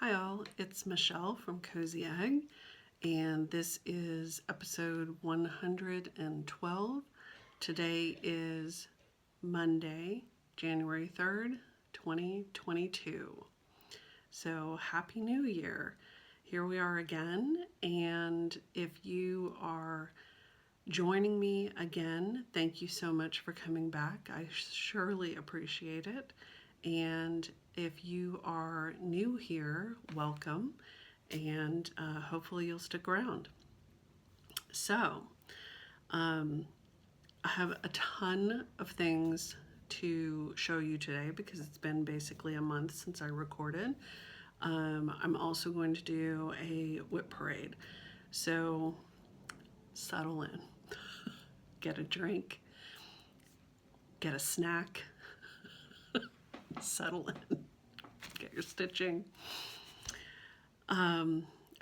Hi all, it's Michelle from Cozy Egg, and this is episode 112. Today is Monday, January 3rd, 2022. So Happy New Year. Here we are again, and if you are joining me again, thank you so much for coming back. I surely appreciate it. And if you are new here, welcome, and hopefully you'll stick around. So, I have a ton of things to show you today because it's been basically a month since I recorded. I'm also going to do a whip parade. So, settle in, get a drink, get a snack, settle in, get your stitching.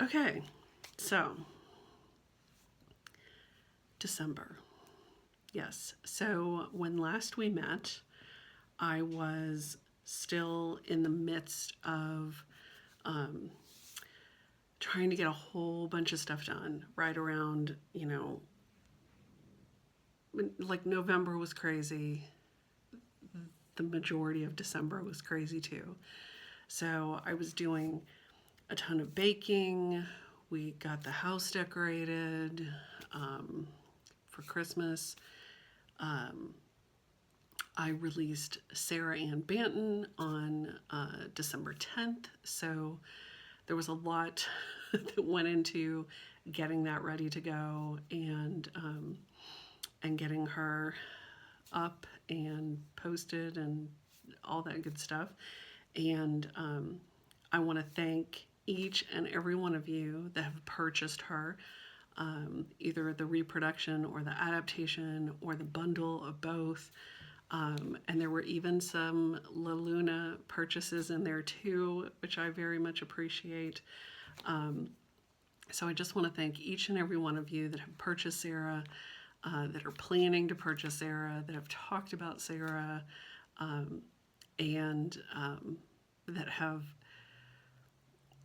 Okay, so December. Yes, so when last we met, I was still in the midst of trying to get a whole bunch of stuff done right around, like November was crazy. The majority of December was crazy too. So I was doing a ton of baking. We got the house decorated for Christmas. I released Sarah Ann Banton on December 10th. So there was a lot that went into getting that ready to go and getting her up and posted and all that good stuff. And I want to thank each and every one of you that have purchased her, either the reproduction or the adaptation or the bundle of both. And there were even some La Luna purchases in there too, which I very much appreciate. So I just want to thank each and every one of you that have purchased Sarah, that are planning to purchase Sarah, that have talked about Sarah, and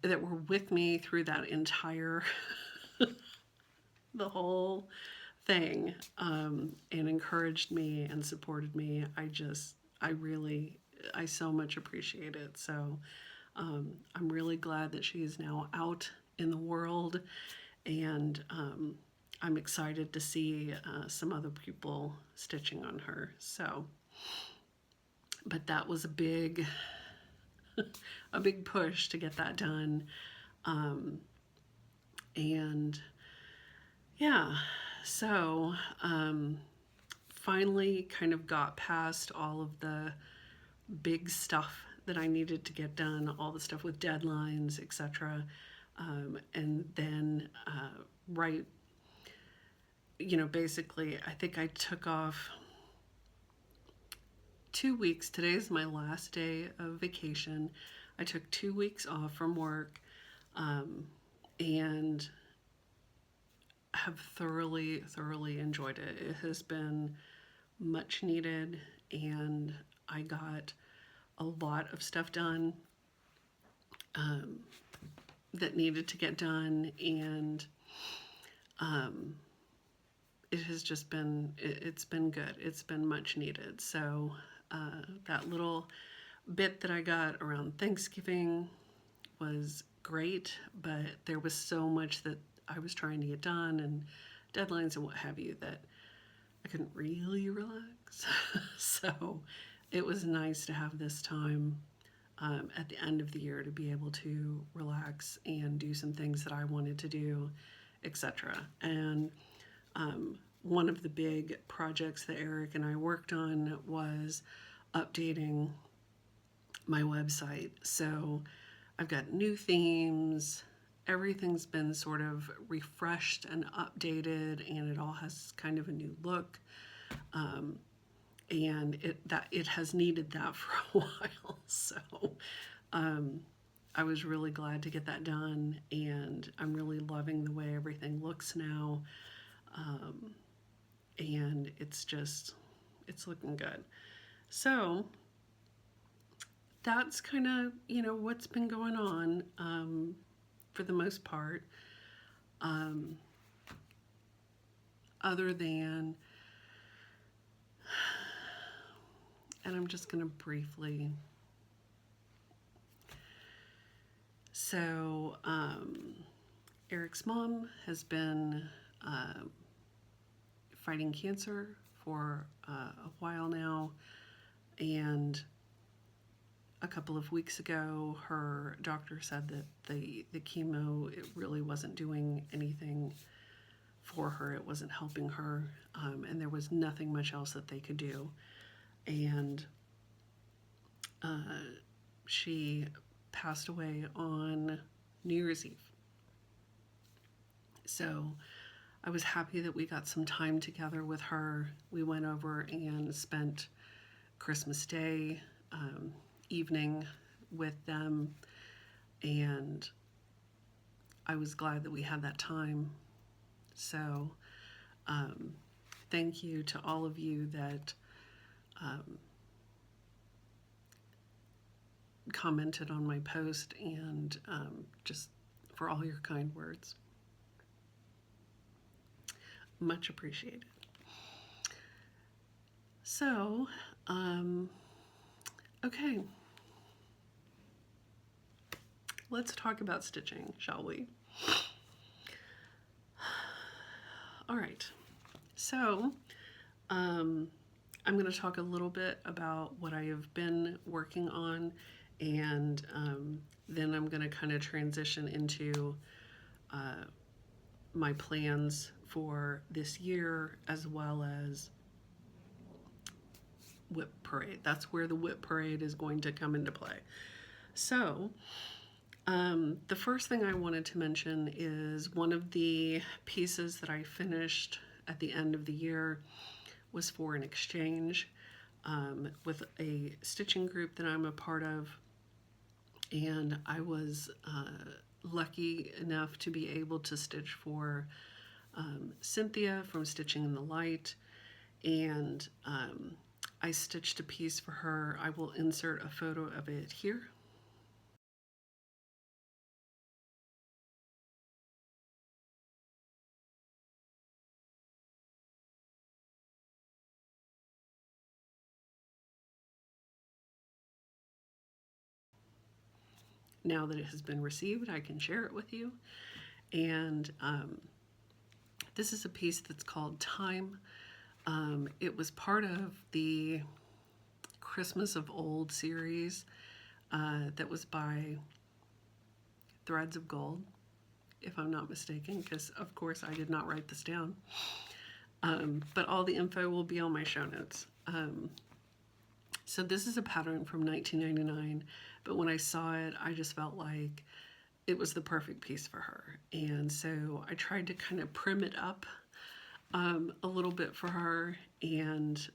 that were with me through that entire the whole thing, and encouraged me and supported me. I so much appreciate it. So I'm really glad that she is now out in the world, and I'm excited to see some other people stitching on her. So, but that was a big push to get that done. And yeah, so finally kind of got past all of the big stuff that I needed to get done, all the stuff with deadlines, etc. And then basically I think I took off 2 weeks. Today's my last day of vacation. I took 2 weeks off from work, and have thoroughly enjoyed it. It has been much needed, and I got a lot of stuff done that needed to get done, and it has just been, it's been good. It's been much needed. So that little bit that I got around Thanksgiving was great, but there was so much that I was trying to get done and deadlines and what have you that I couldn't really relax. So it was nice to have this time at the end of the year to be able to relax and do some things that I wanted to do, etc. And one of the big projects that Eric and I worked on was updating my website. So I've got new themes. Everything's been sort of refreshed and updated, and it all has kind of a new look. And it has needed that for a while. So I was really glad to get that done, and I'm really loving the way everything looks now. And it's looking good. So that's kind of, what's been going on for the most part. Other than, and I'm just going to briefly. So, Eric's mom has been fighting cancer for a while now, and a couple of weeks ago, her doctor said that the chemo, it really wasn't doing anything for her. It wasn't helping her, and there was nothing much else that they could do. And she passed away on New Year's Eve. So I was happy that we got some time together with her. We went over and spent Christmas Day evening with them, and I was glad that we had that time. So thank you to all of you that commented on my post, and just for all your kind words. Much appreciated. So, okay. Let's talk about stitching, shall we? All right. So, I'm going to talk a little bit about what I have been working on, and then I'm going to kind of transition into my plans for this year, as well as whip parade. That's where the whip parade is going to come into play. So the first thing I wanted to mention is one of the pieces that I finished at the end of the year was for an exchange with a stitching group that I'm a part of, and I was lucky enough to be able to stitch for Cynthia from Stitching in the Light, and I stitched a piece for her. I will insert a photo of it here. Now that it has been received, I can share it with you. And this is a piece that's called Time. It was part of the Christmas of Old series that was by Threads of Gold, if I'm not mistaken, because of course I did not write this down. But all the info will be on my show notes. So this is a pattern from 1999, but when I saw it, I just felt like it was the perfect piece for her. And so I tried to kind of prim it up a little bit for her, and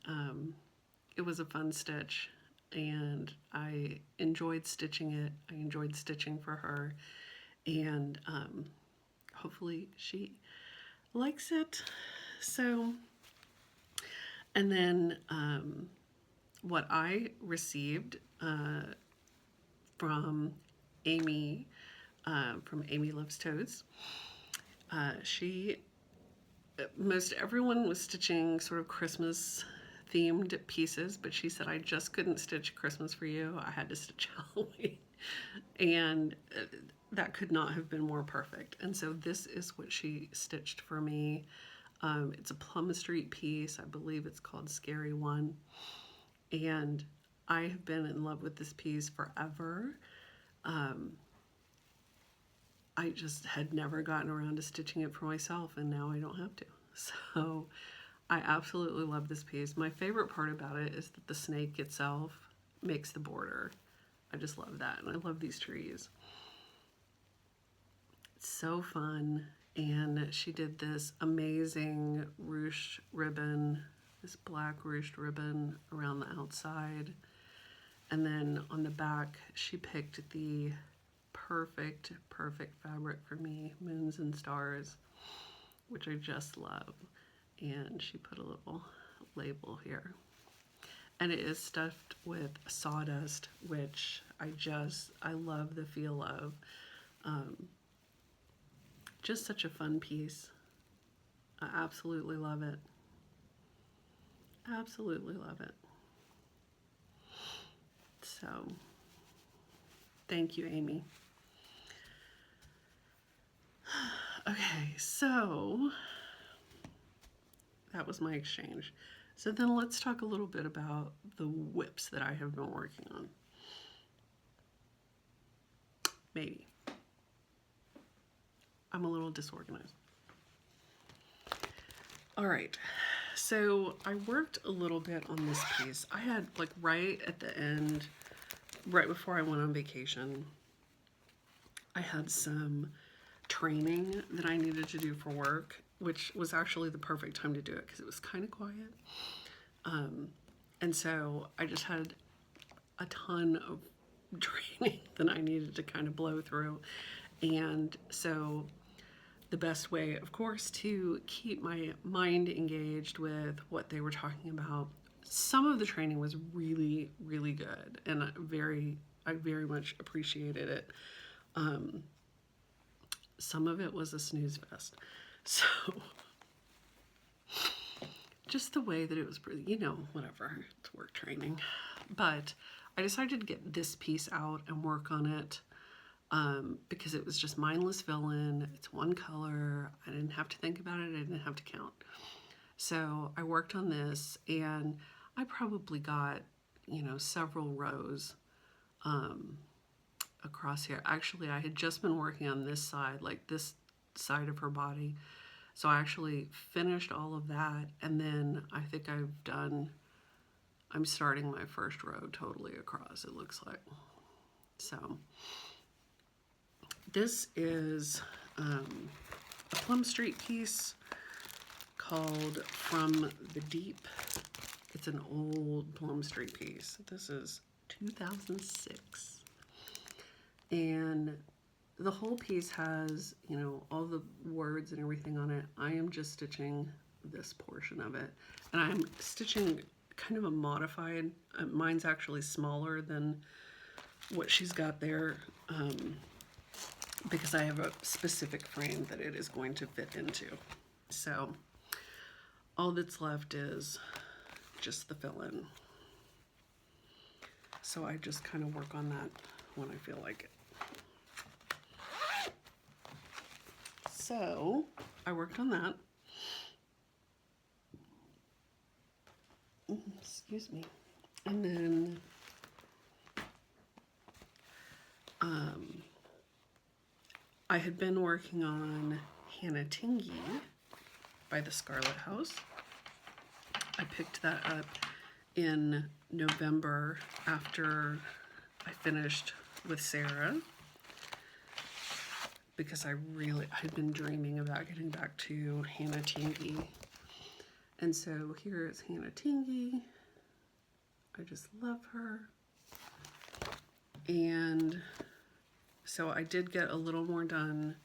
it was a fun stitch, and I enjoyed stitching it. I enjoyed stitching for her, and hopefully she likes it. So, and then what I received from Amy Loves Toads, most everyone was stitching sort of Christmas themed pieces, but she said, I just couldn't stitch Christmas for you. I had to stitch Halloween. And that could not have been more perfect. And so this is what she stitched for me. It's a Plum Street piece. I believe it's called Scary One. And I have been in love with this piece forever. I just had never gotten around to stitching it for myself, and now I don't have to. So I absolutely love this piece. My favorite part about it is that the snake itself makes the border. I just love that, and I love these trees. It's so fun, and she did this amazing ruched ribbon, this black ruched ribbon around the outside, and then on the back she picked the perfect fabric for me, Moons and Stars, which I just love. And she put a little label here. And it is stuffed with sawdust, which I love the feel of. Just such a fun piece. I absolutely love it. Absolutely love it. So, thank you, Amy. Okay, so that was my exchange. So then let's talk a little bit about the whips that I have been working on. Maybe. I'm a little disorganized. All right, so I worked a little bit on this piece. I had, like, right at the end, right before I went on vacation, I had some training that I needed to do for work, which was actually the perfect time to do it because it was kind of quiet. And so I just had a ton of training that I needed to kind of blow through. And so the best way, of course, to keep my mind engaged with what they were talking about. Some of the training was really, really good, and I very much appreciated it. Some of it was a snooze fest. So just the way that it was, whatever, it's work training. But I decided to get this piece out and work on it. Because it was just mindless fill-in. It's one color. I didn't have to think about it. I didn't have to count. So I worked on this, and I probably got, several rows across here. Actually, I had just been working on this side, like this side of her body. So I actually finished all of that, and then I think I'm starting my first row totally across, it looks like. So this is a Plum Street piece called From the Deep. It's an old Plum Street piece. This is 2006. And the whole piece has, all the words and everything on it. I am just stitching this portion of it. And I'm stitching kind of a modified, mine's actually smaller than what she's got there. Because I have a specific frame that it is going to fit into. So all that's left is just the fill-in. So I just kind of work on that when I feel like it. So I worked on that. Excuse me. And then I had been working on Hannah Tingy by the Scarlet House. I picked that up in November after I finished with Sarah, because I'd been dreaming about getting back to Hannah Tingy. And so here is Hannah Tingy. I just love her. And so I did get a little more done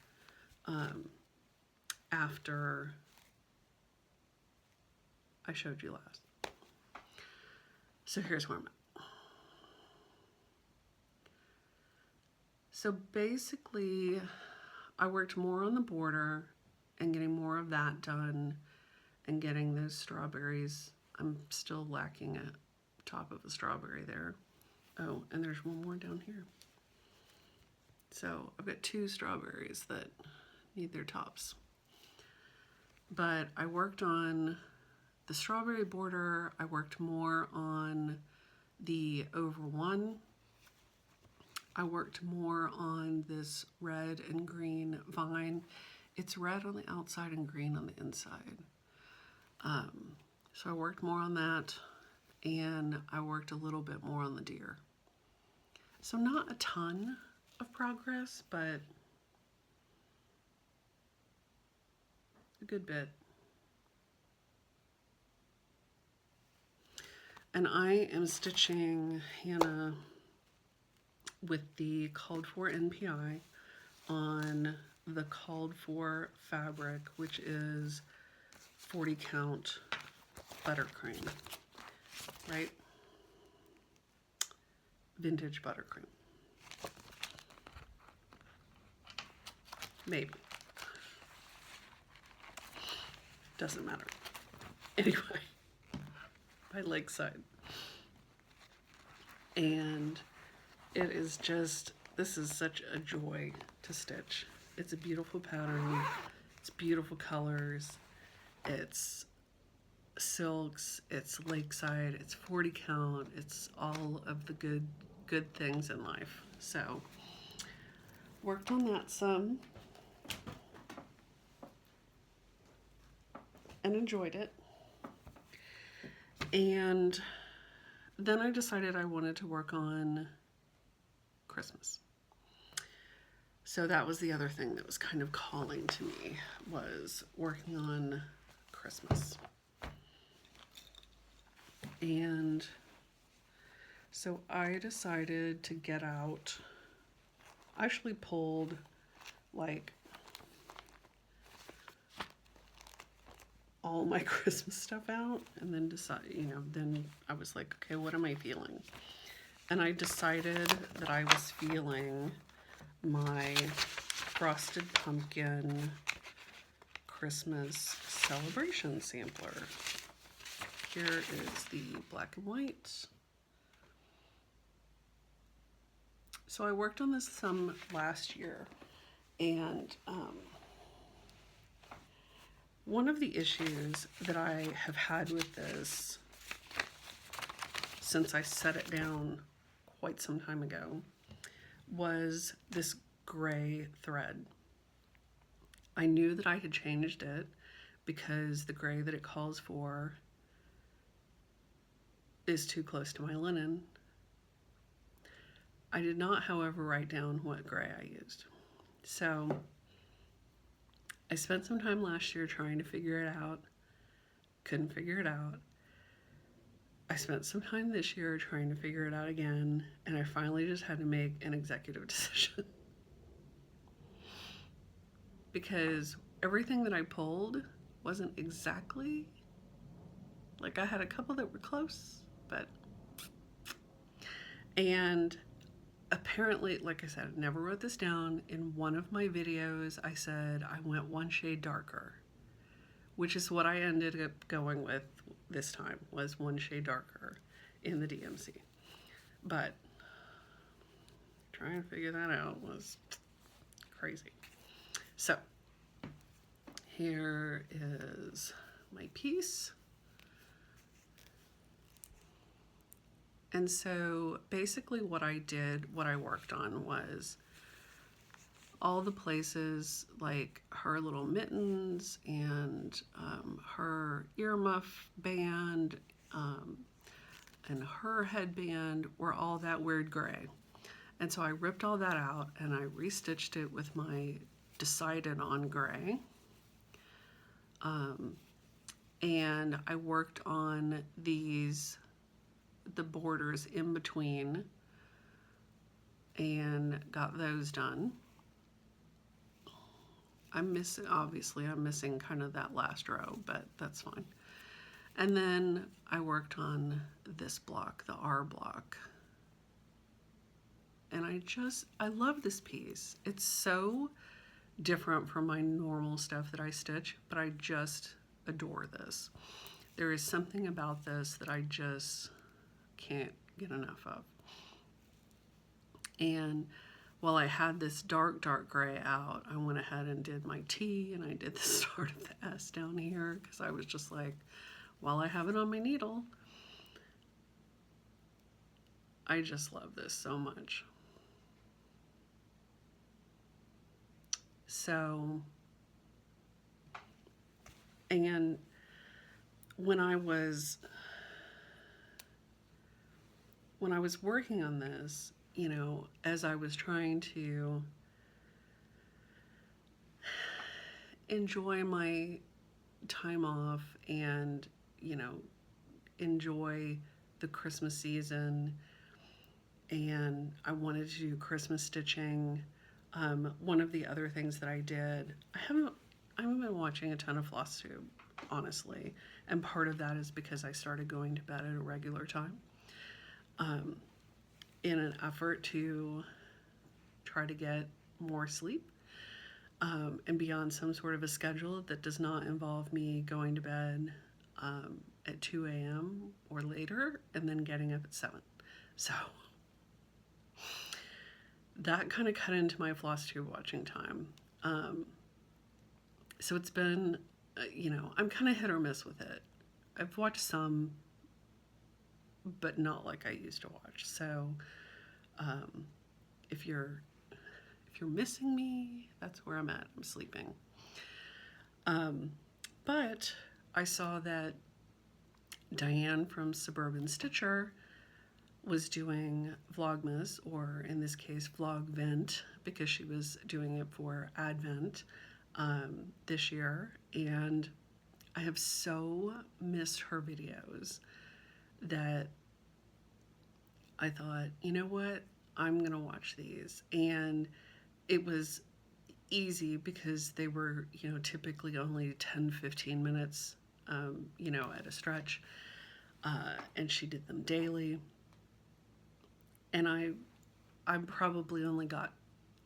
after I showed you last. So here's where I'm at. So basically, I worked more on the border and getting more of that done and getting those strawberries. I'm still lacking a top of a strawberry there. Oh, and there's one more down here. So I've got 2 strawberries that need their tops. But I worked on the strawberry border. I worked more on the over one. I worked more on this red and green vine. It's red on the outside and green on the inside. So I worked more on that, and I worked a little bit more on the deer. So not a ton of progress, but a good bit. And I am stitching Hannah with the called for NPI on the called for fabric, which is 40 count buttercream, right? Vintage buttercream. Maybe. Doesn't matter. Anyway, by Lakeside. And it is just, this is such a joy to stitch. It's a beautiful pattern. It's beautiful colors. It's silks. It's Lakeside. It's 40 count. It's all of the good things in life. So, worked on that some. And enjoyed it. And then I decided I wanted to work on Christmas. So that was the other thing that was kind of calling to me, was working on Christmas. And so I decided to get out. I actually pulled like all my Christmas stuff out, and then then I was like, okay, what am I feeling? And I decided that I was feeling my Frosted Pumpkin Christmas Celebration sampler. Here is the black and white. So I worked on this some last year, and one of the issues that I have had with this since I set it down quite some time ago was this gray thread. I knew that I had changed it because the gray that it calls for is too close to my linen. I did not, however, write down what gray I used. So I spent some time last year trying to figure it out. Couldn't figure it out. I spent some time this year trying to figure it out again, and I finally just had to make an executive decision. Because everything that I pulled wasn't exactly, like, I had a couple that were close, but, and apparently, like I said, I never wrote this down. In one of my videos, I said I went one shade darker, which is what I ended up going with this time, was one shade darker in the DMC. But trying to figure that out was crazy. So here is my piece. And so basically what I worked on was all the places, like her little mittens and her earmuff band and her headband were all that weird gray. And so I ripped all that out and I restitched it with my decided on gray. And I worked on the borders in between and got those done. Obviously I'm missing kind of that last row, but that's fine. And then I worked on this block, the R block. And I love this piece. It's so different from my normal stuff that I stitch, but I just adore this. There is something about this that I just can't get enough of. And while I had this dark gray out, I went ahead and did my T, and I did the start of the S down here because I was just like, while I have it on my needle, I just love this so much. So, and when I was working on this, you know, as I was trying to enjoy my time off and, you know, enjoy the Christmas season, and I wanted to do Christmas stitching. One of the other things that I did, I haven't been watching a ton of Flosstube, honestly, and part of that is because I started going to bed at a regular time. In an effort to try to get more sleep. and be on some sort of a schedule that does not involve me going to bed at 2 a.m. or later and then getting up at 7. So that kind of cut into my Flosstube watching time. So it's been, I'm kind of hit or miss with it. I've watched some, but not like I used to watch. So if you're missing me, that's where I'm at. I'm sleeping. But I saw that Diane from Suburban Stitcher was doing Vlogmas, or in this case Vlogvent, because she was doing it for Advent this year, and I have so missed her videos that I thought, you know what, I'm gonna watch these. And it was easy because they were, typically only 10-15 minutes, at a stretch, and she did them daily. And I probably only got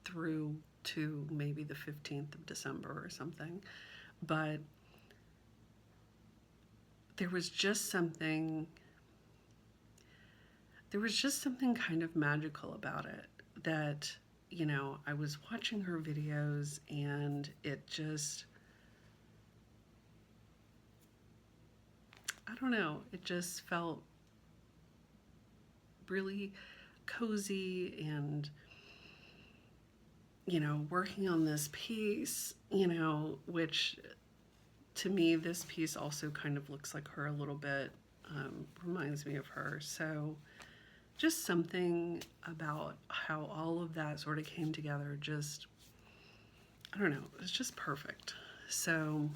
through to maybe the 15th of December or something, but there was just something kind of magical about it that, I was watching her videos and it just, I don't know, it just felt really cozy. And working on this piece, which to me this piece also kind of looks like her a little bit, reminds me of her. So just something about how all of that sort of came together, just, I don't know, it's just perfect. So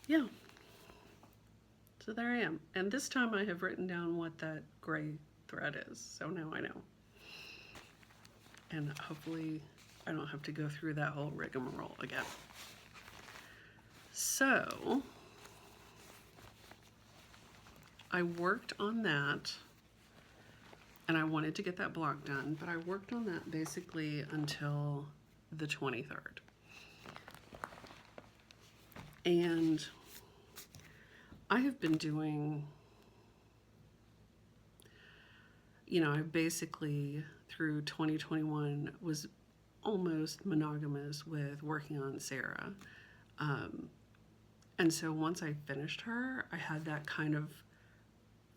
yeah, so there I am. And this time I have written down what that gray thread is, so now I know. And hopefully I don't have to go through that whole rigmarole again. So I worked on that, and I wanted to get that block done, but I worked on that basically until the 23rd. And I have been doing, I basically through 2021 was almost monogamous with working on Sarah. And so once I finished her, I had that kind of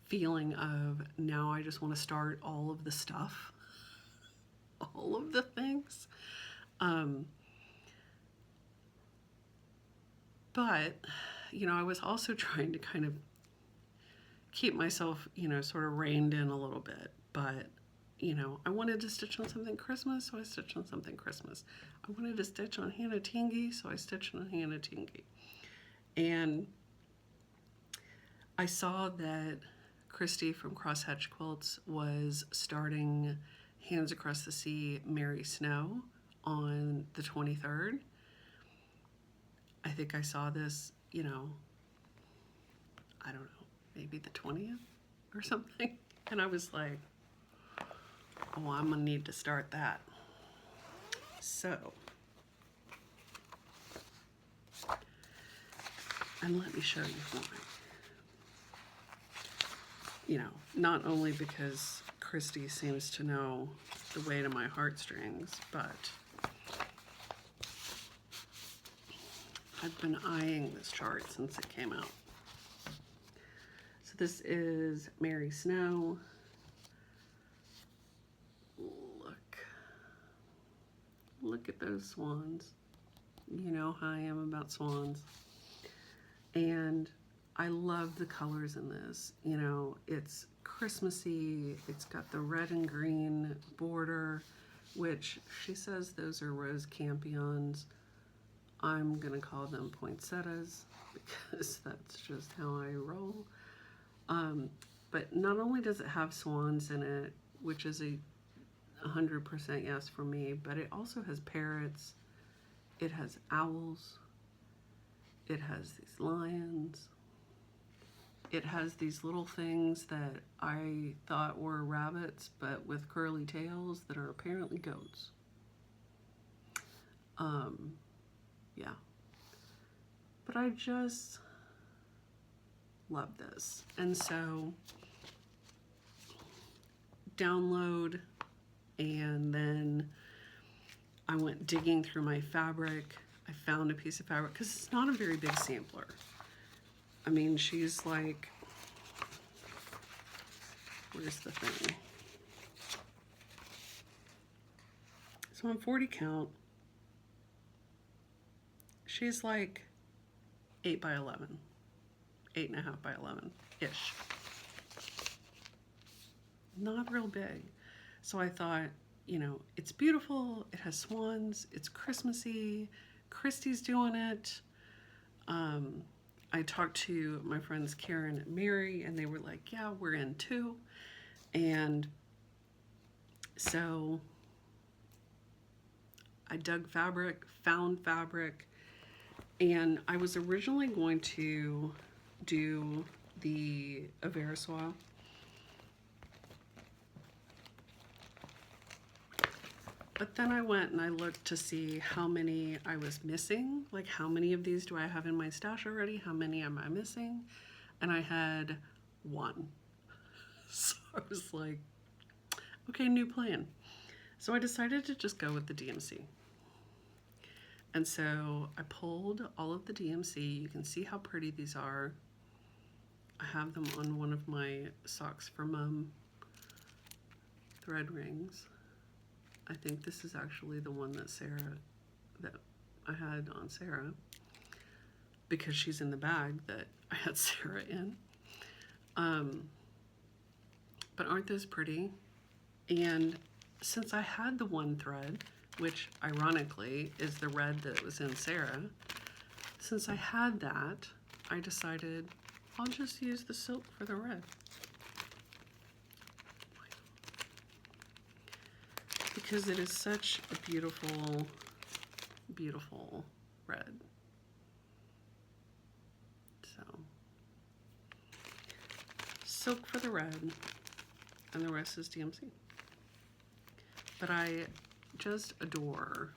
feeling of, now I just want to start all of the stuff, all of the things. But, I was also trying to kind of keep myself, sort of reined in a little bit. But, I wanted to stitch on something Christmas, so I stitched on something Christmas. I wanted to stitch on Hannah Tingy, so I stitched on Hannah Tingy. And I saw that Christy from Crosshatch Quilts was starting Hands Across the Sea Mary Snow on the 23rd. I think I saw this, I don't know, maybe the 20th or something. And I was like, oh, I'm gonna need to start that. So, and let me show you why. Not only because Christy seems to know the way to my heartstrings, but I've been eyeing this chart since it came out. So this is Mary Snow. Look at those swans. You know how I am about swans. And I love the colors in this. It's Christmassy. It's got the red and green border, which she says those are rose campions. I'm gonna call them poinsettias because that's just how I roll. But not only does it have swans in it, which is a 100% yes for me, but it also has parrots. It has owls. It has these lions. It has these little things that I thought were rabbits, but with curly tails that are apparently goats. Yeah. But I just love this. And so download, and then I went digging through my fabric. I found a piece of fabric because it's not a very big sampler. I mean, she's like, where's the thing? So on 40 count, she's like 8 by 11, 8.5 by 11-ish. Not real big. So I thought, you know, it's beautiful, it has swans, it's Christmassy, Christy's doing it. I talked to my friends Karen and Mary, and they were like, yeah, we're in too. And so I dug fabric, found fabric, and I was originally going to do the Averswa. But then I went and I looked to see how many I was missing. Like, how many of these do I have in my stash already? How many am I missing? And I had one. So I was like, okay, new plan. So I decided to just go with the DMC. And so I pulled all of the DMC. You can see how pretty these are. I have them on one of my Socks for Mum thread rings. I think this is actually the one that I had on Sarah, because she's in the bag that I had Sarah in. But aren't those pretty? And since I had the one thread, which ironically is the red that was in Sarah, since I had that, I decided I'll just use the silk for the red. Because it is such a beautiful, beautiful red. So, silk for the red, and the rest is DMC. But I just adore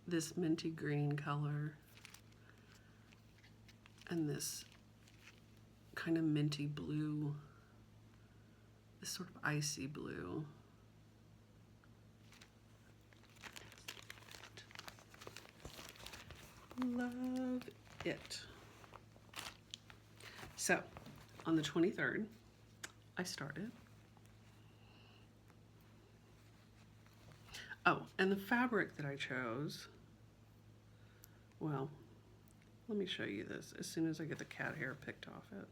this minty green color and this kind of minty blue, this sort of icy blue. Love it. So on the 23rd, I started. Oh, and the fabric that I chose, well, let me show you this as soon as I get the cat hair picked off it.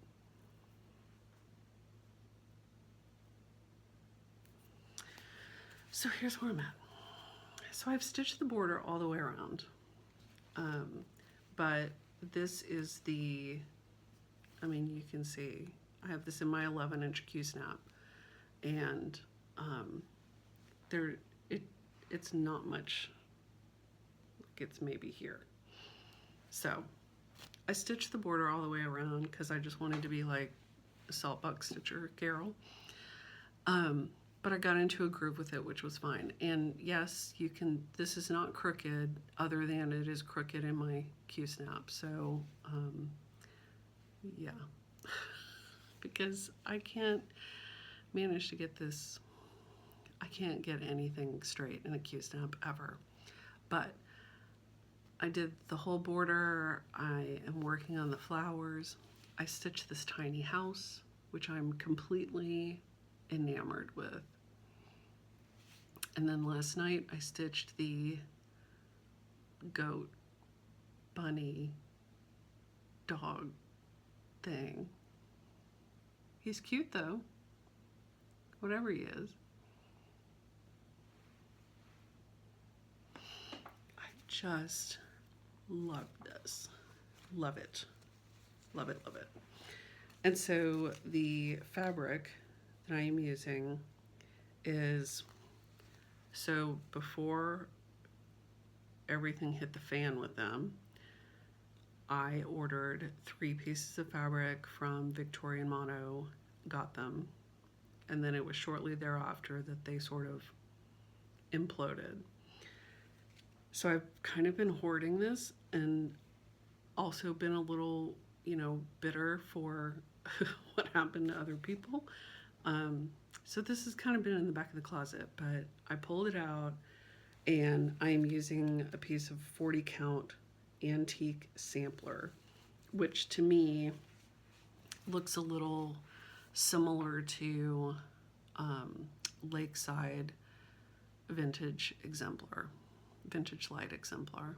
So here's where I'm at. So I've stitched the border all the way around. But this is the, I mean, you can see, I have this in my 11-inch Q-snap, and it's not much, like it's maybe here. So I stitched the border all the way around because I just wanted to be like a Saltbuck Stitcher Carol. But I got into a groove with it, which was fine. And yes, you can, this is not crooked, other than it is crooked in my Q-snap. So, yeah. Because I can't manage to get this, I can't get anything straight in a Q-snap ever. But I did the whole border. I am working on the flowers. I stitched this tiny house, which I'm completely enamored with. And then last night I stitched the goat, bunny, dog thing. He's cute though, whatever he is. I just love this. Love it. Love it, love it. And so the fabric that I am using is, so before everything hit the fan with them, I ordered 3 pieces of fabric from Victorian Mono, got them, and then it was shortly thereafter that they sort of imploded. So I've kind of been hoarding this and also been a little, bitter for what happened to other people. So this has kind of been in the back of the closet, but I pulled it out and I am using a piece of 40 count antique sampler, which to me looks a little similar to Lakeside vintage light exemplar.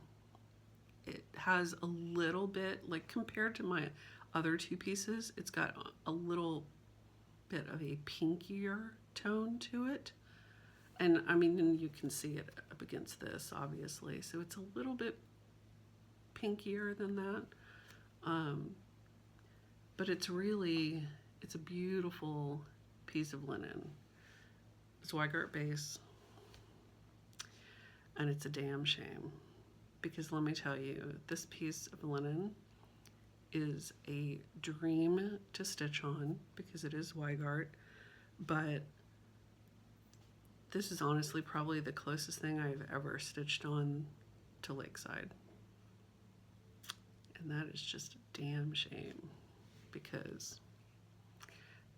It has a little bit, like compared to my other two pieces, it's got a little bit of a pinkier tone to it. And I mean, and you can see it up against this, obviously. So it's a little bit pinkier than that. But it's a beautiful piece of linen. It's Weigart base. And it's a damn shame. Because let me tell you, this piece of linen is a dream to stitch on because it is Weigart. But this is honestly probably the closest thing I've ever stitched on to Lakeside. And that is just a damn shame because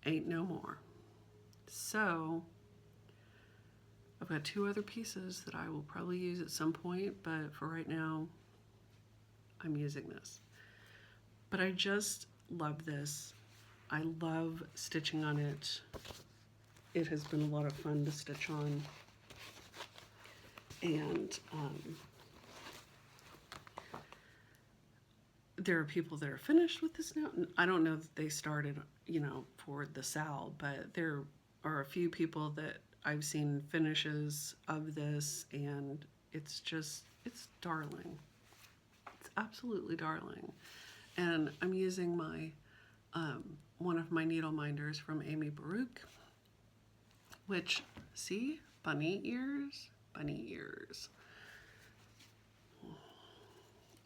ain't no more. So I've got two other pieces that I will probably use at some point, but for right now, I'm using this. But I just love this. I love stitching on it. It has been a lot of fun to stitch on. And there are people that are finished with this now. I don't know that they started, for the SAL, but there are a few people that I've seen finishes of this, and it's darling. It's absolutely darling. And I'm using my one of my needle minders from Amy Baruch, which, see, bunny ears,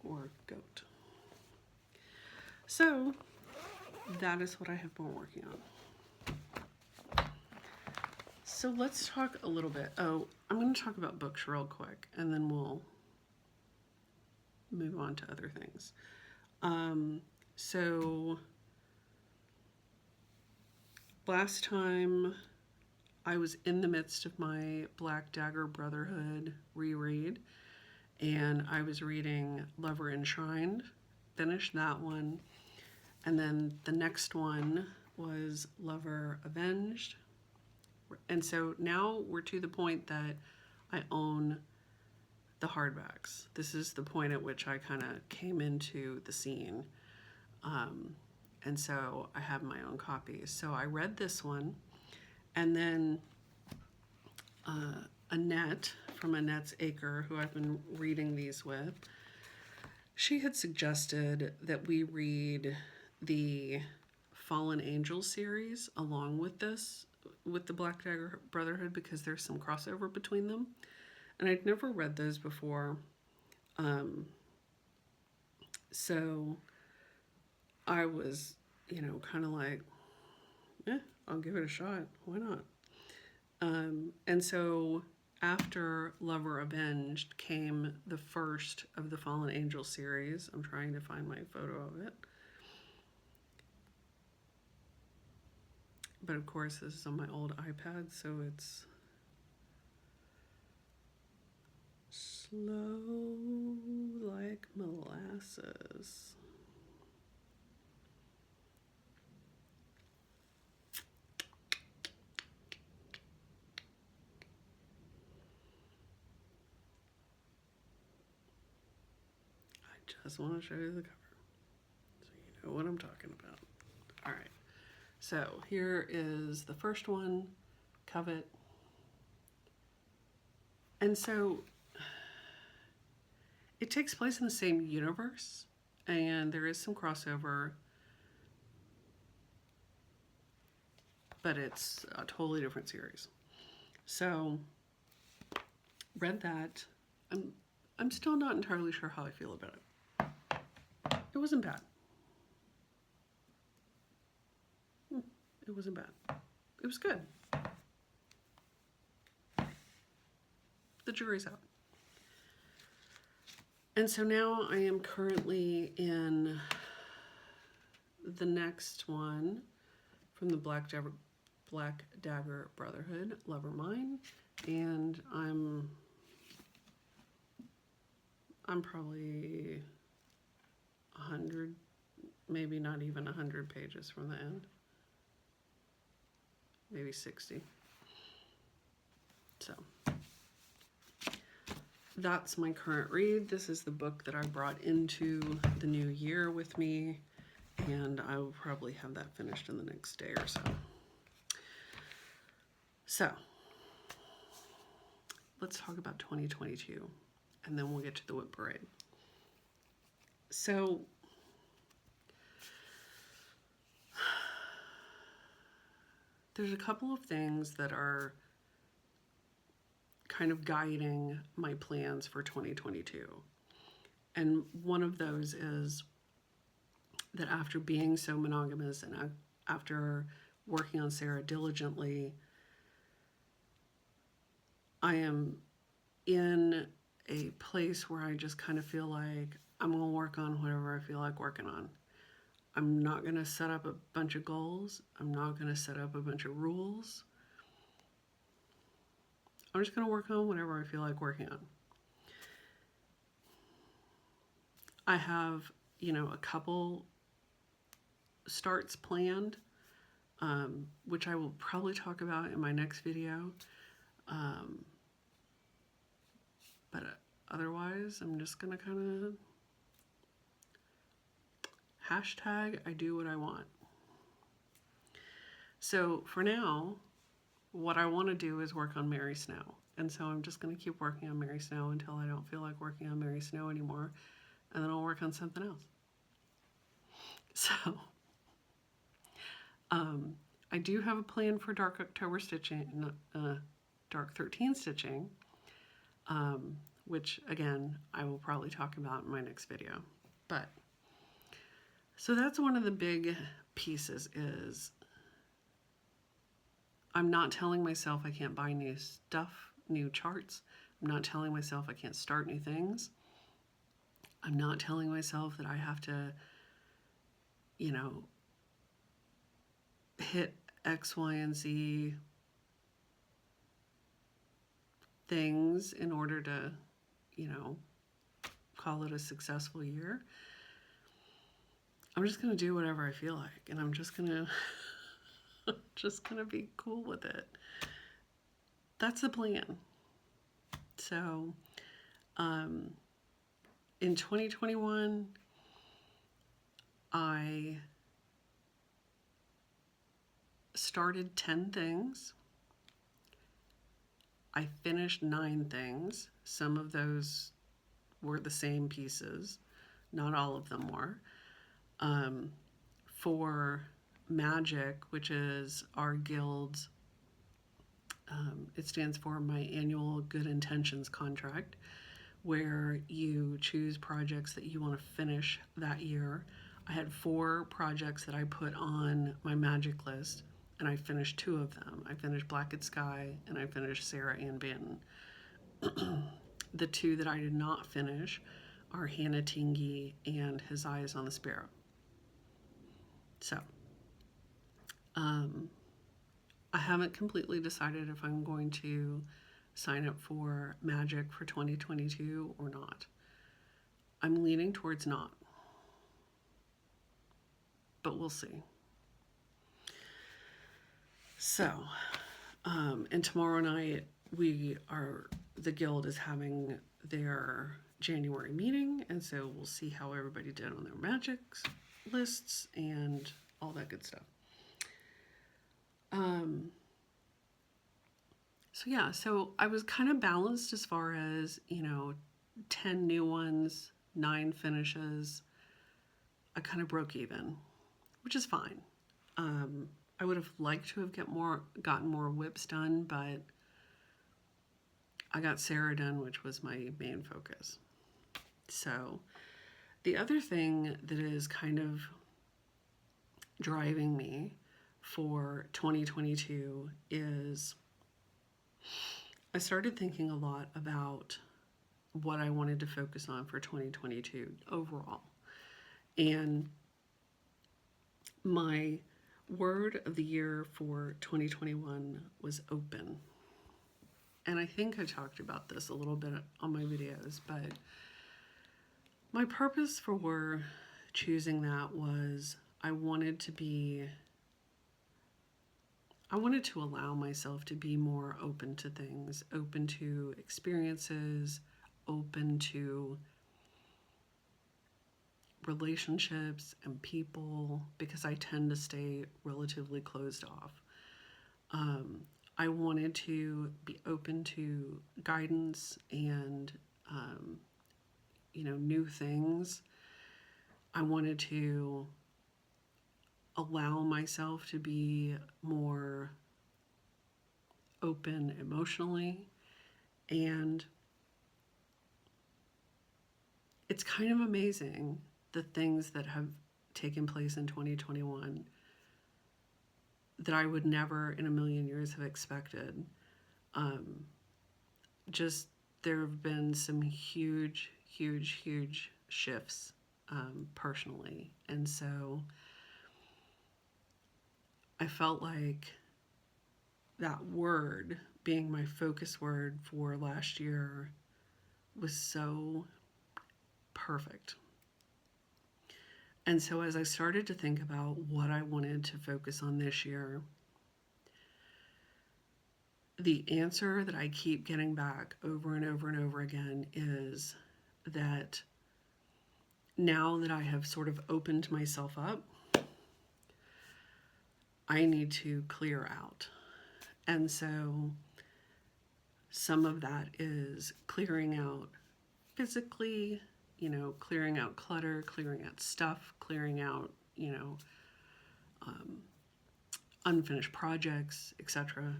or goat. So that is what I have been working on. So let's talk a little bit. I'm going to talk about books real quick, and then we'll move on to other things. So last time I was in the midst of my Black Dagger Brotherhood reread, and I was reading Lover Enshrined, finished that one, and then the next one was Lover Avenged. And so now we're to the point that I own the hardbacks. This is the point at which I kind of came into the scene. And so I have my own copies. So I read this one, and then Annette from Annette's Acre, who I've been reading these with, she had suggested that we read the Fallen Angel series along with this, with the Black Dagger Brotherhood, because there's some crossover between them. And I'd never read those before. So I was, kind of like, I'll give it a shot. Why not? And so after Lover Avenged came the first of the Fallen Angel series. I'm trying to find my photo of it. But of course, this is on my old iPad, so it's slow like molasses. I just want to show you the cover so you know what I'm talking about. All right. So here is the first one, Covet. And so it takes place in the same universe, and there is some crossover, but it's a totally different series. So read that. I'm still not entirely sure how I feel about it. It wasn't bad. It wasn't bad. It was good. The jury's out. And so now I am currently in the next one from the Black Dagger Brotherhood, Lover Mine, and I'm probably 100, maybe not even 100 pages from the end, maybe 60. So that's my current read. This is the book that I brought into the new year with me, and I will probably have that finished in the next day or so. So let's talk about 2022, and then we'll get to the Whip Parade. So there's a couple of things that are kind of guiding my plans for 2022. And one of those is that after being so monogamous and after working on Sarah diligently, I am in a place where I just kind of feel like I'm going to work on whatever I feel like working on. I'm not going to set up a bunch of goals. I'm not going to set up a bunch of rules. I'm just going to work on whatever I feel like working on. I have, a couple starts planned, which I will probably talk about in my next video. But otherwise, I'm just going to kind of hashtag I do what I want. So for now, what I want to do is work on Mary Snow. And so I'm just going to keep working on Mary Snow until I don't feel like working on Mary Snow anymore. And then I'll work on something else. So I do have a plan for Dark October stitching, Dark 13 stitching, which again, I will probably talk about in my next video. But so that's one of the big pieces is I'm not telling myself I can't buy new stuff, new charts. I'm not telling myself I can't start new things. I'm not telling myself that I have to, hit X, Y, and Z things in order to, call it a successful year. I'm just going to do whatever I feel like, and I'm just going to be cool with it. That's the plan. So, in 2021, I started 10 things. I finished 9 things. Some of those were the same pieces. Not all of them were. For Magic, which is our guild's, it stands for my annual Good Intentions contract, where you choose projects that you want to finish that year. I had 4 projects that I put on my Magic list, and I finished 2 of them. I finished Blacked Sky, and I finished Sarah Ann Banton. The 2 that I did not finish are Hannah Tingy and His Eyes on the Sparrow. So, I haven't completely decided if I'm going to sign up for Magic for 2022 or not. I'm leaning towards not, but we'll see. So, and tomorrow night the guild is having their January meeting, and so we'll see how everybody did on their Magic lists and all that good stuff. So I was kind of balanced as far as, 10 new ones, 9 finishes. I kind of broke even, which is fine. I would have liked to have gotten more whips done, but I got Sarah done, which was my main focus. So the other thing that is kind of driving me for 2022 is I started thinking a lot about what I wanted to focus on for 2022 overall. And my word of the year for 2021 was open. And I think I talked about this a little bit on my videos, but my purpose for choosing that was I wanted to allow myself to be more open to things, open to experiences, open to relationships and people, because I tend to stay relatively closed off. I wanted to be open to guidance and, new things. I wanted to allow myself to be more open emotionally. And it's kind of amazing the things that have taken place in 2021 that I would never in a million years have expected. Just there have been some huge shifts personally. And so I felt like that word being my focus word for last year was so perfect. And so as I started to think about what I wanted to focus on this year, the answer that I keep getting back over and over and over again is that now that I have sort of opened myself up, I need to clear out. And so some of that is clearing out physically, clearing out clutter, clearing out stuff, clearing out, unfinished projects, etc.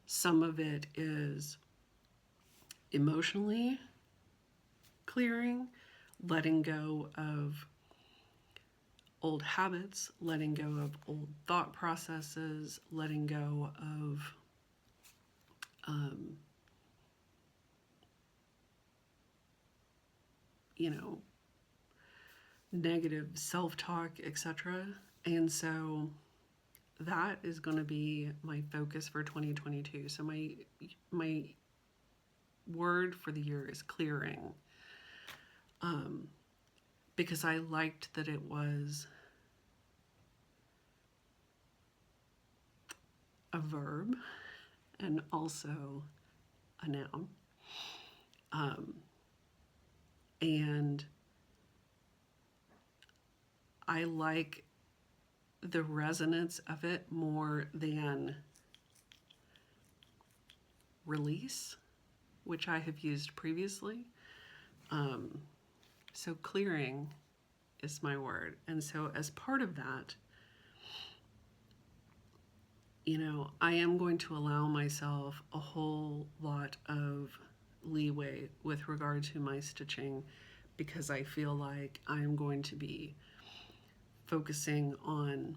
Some of it is emotionally clearing, letting go of old habits, letting go of old thought processes, letting go of negative self-talk, etc. And so that is going to be my focus for 2022. So my word for the year is clearing, because I liked that it was a verb and also a noun. And I like the resonance of it more than release, which I have used previously. So clearing is my word. And so as part of that, I am going to allow myself a whole lot of leeway with regard to my stitching, because I feel like I'm going to be focusing on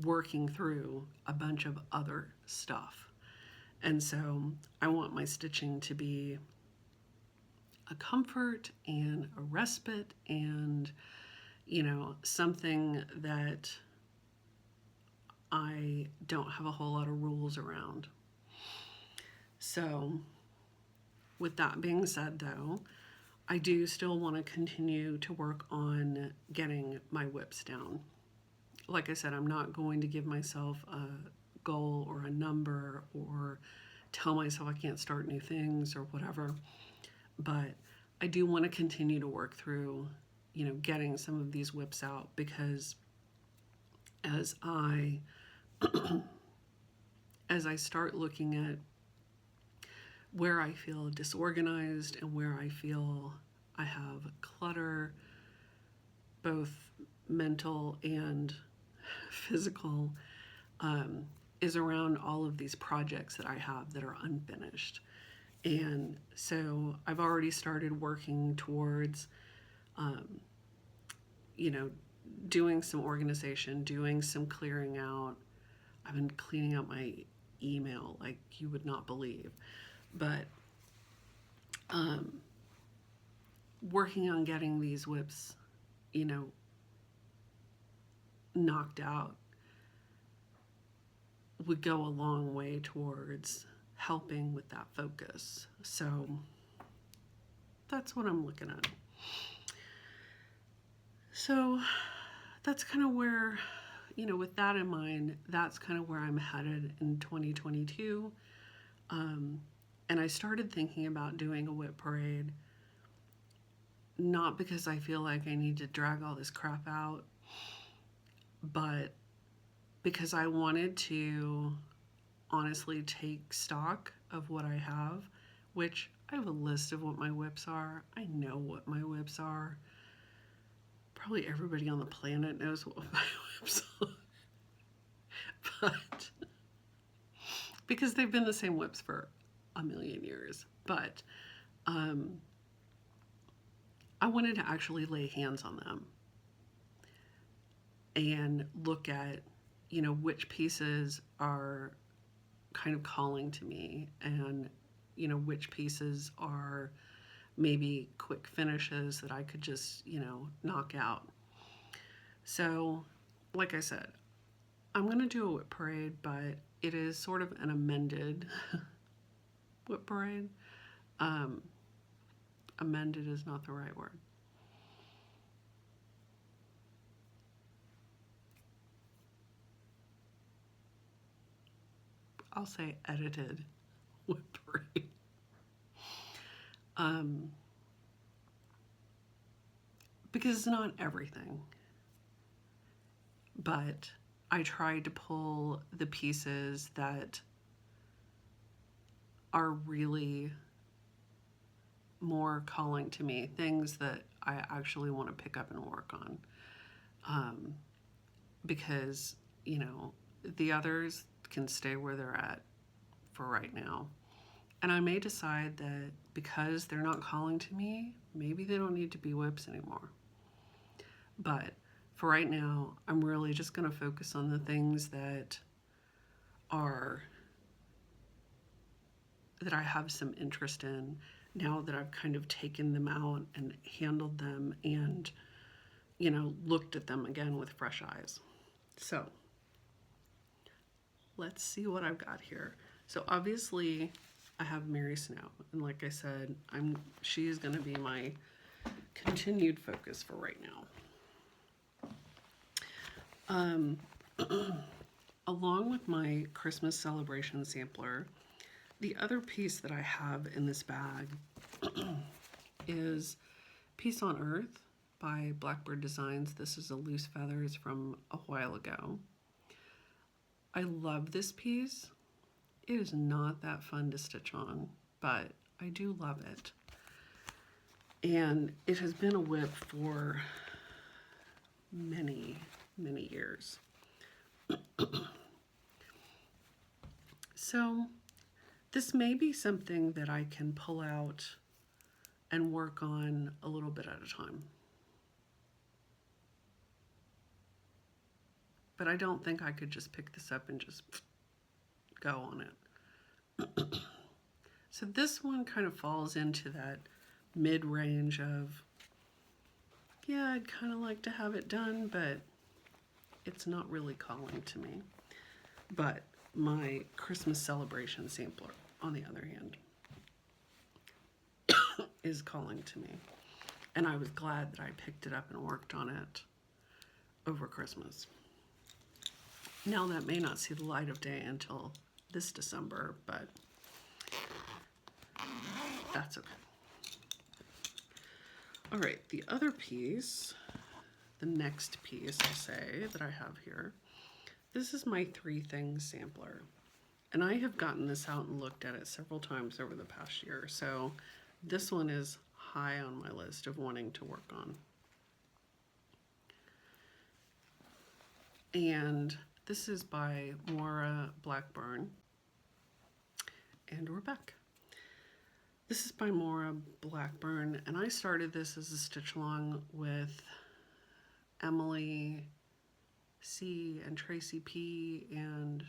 working through a bunch of other stuff. And so I want my stitching to be a comfort and a respite and, something that I don't have a whole lot of rules around. So with that being said, though, I do still want to continue to work on getting my whips down. Like I said, I'm not going to give myself a goal or a number or tell myself I can't start new things or whatever. But I do want to continue to work through, getting some of these whips out, because as I start looking at where I feel disorganized and where I feel I have clutter, both mental and physical, is around all of these projects that I have that are unfinished. And so I've already started working towards, doing some organization, doing some clearing out. I've been cleaning out my email like you would not believe. But working on getting these whips, you know, knocked out would go a long way towards helping with that focus. So that's what I'm looking at. So that's kind of where, you know, with that in mind, that's kind of where I'm headed in 2022. And I started thinking about doing a whip parade, not because I feel like I need to drag all this crap out, but because I wanted to honestly take stock of what I have, which I have a list of what my whips are. I know what my whips are. Probably everybody on the planet knows what my whips are. But because they've been the same whips for a million years. But I wanted to actually lay hands on them and look at, you know, which pieces are kind of calling to me, and, you know, which pieces are maybe quick finishes that I could just, you know, knock out. So, like I said, I'm going to do a whip parade, but it is sort of an amended whip parade. Amended is not the right word. I'll say edited whip parade. Because it's not everything. But I tried to pull the pieces that are really more calling to me, things that I actually want to pick up and work on. Because, you know, the others can stay where they're at for right now. And I may decide that because they're not calling to me, maybe they don't need to be whips anymore. But for right now, I'm really just going to focus on the things that are, that I have some interest in now that I've kind of taken them out and handled them and, you know, looked at them again with fresh eyes. So let's see what I've got here. So obviously I have Mary Snow, and like I said, she is going to be my continued focus for right now. Along with my Christmas celebration sampler, the other piece that I have in this bag is Peace on Earth by Blackbird Designs. This is a loose feathers from a while ago. I love this piece. It is not that fun to stitch on, but I do love it. And it has been a whip for many, many years. So this may be something that I can pull out and work on a little bit at a time. But I don't think I could just pick this up and just go on it. So this one kind of falls into that mid-range of, yeah, I'd kind of like to have it done, but it's not really calling to me. But my Christmas celebration sampler, on the other hand, is calling to me. And I was glad that I picked it up and worked on it over Christmas. Now that may not see the light of day until this December, but that's okay. All right, the other piece, the next piece I'll say that I have here, this is my 3 Things sampler. And I have gotten this out and looked at it several times over the past year. So this one is high on my list of wanting to work on. And this is by Maura Blackburn. And we're back. This is by Maura Blackburn, and I started this as a stitch along with Emily C and Tracy P and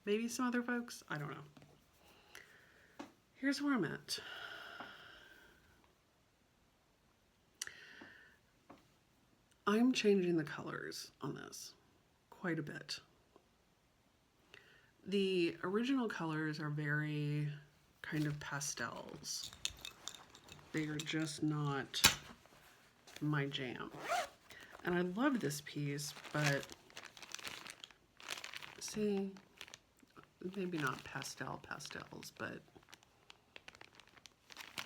maybe some other folks. I don't know. Here's where I'm at. I'm changing the colors on this quite a bit. The original colors are very kind of pastels. They are just not my jam. And I love this piece, but see, maybe not pastels, but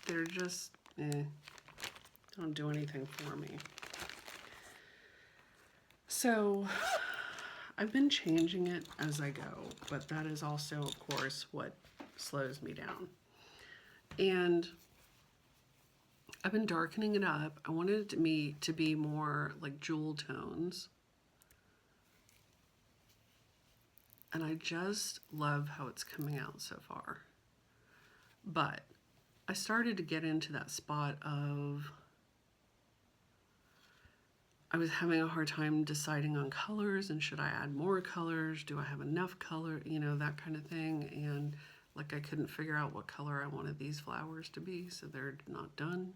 they're just, don't do anything for me. So I've been changing it as I go, but that is also, of course, what slows me down. And I've been darkening it up. I wanted it to be more like jewel tones. And I just love how it's coming out so far. But I started to get into that spot of I was having a hard time deciding on colors, and should I add more colors? Do I have enough color? You know, that kind of thing. And like I couldn't figure out what color I wanted these flowers to be, so they're not done.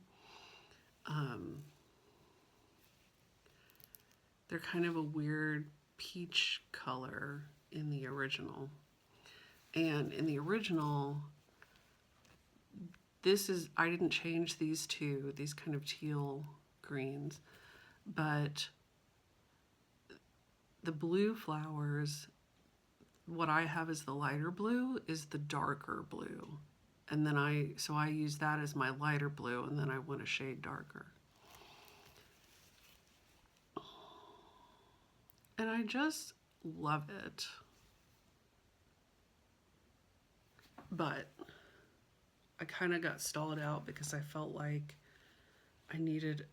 They're kind of a weird peach color in the original. And in the original, I didn't change these two, these kind of teal greens, but the blue flowers, what I have as the lighter blue is the darker blue. And then I use that as my lighter blue, and then I went a shade darker. And I just love it. But I kind of got stalled out because I felt like I needed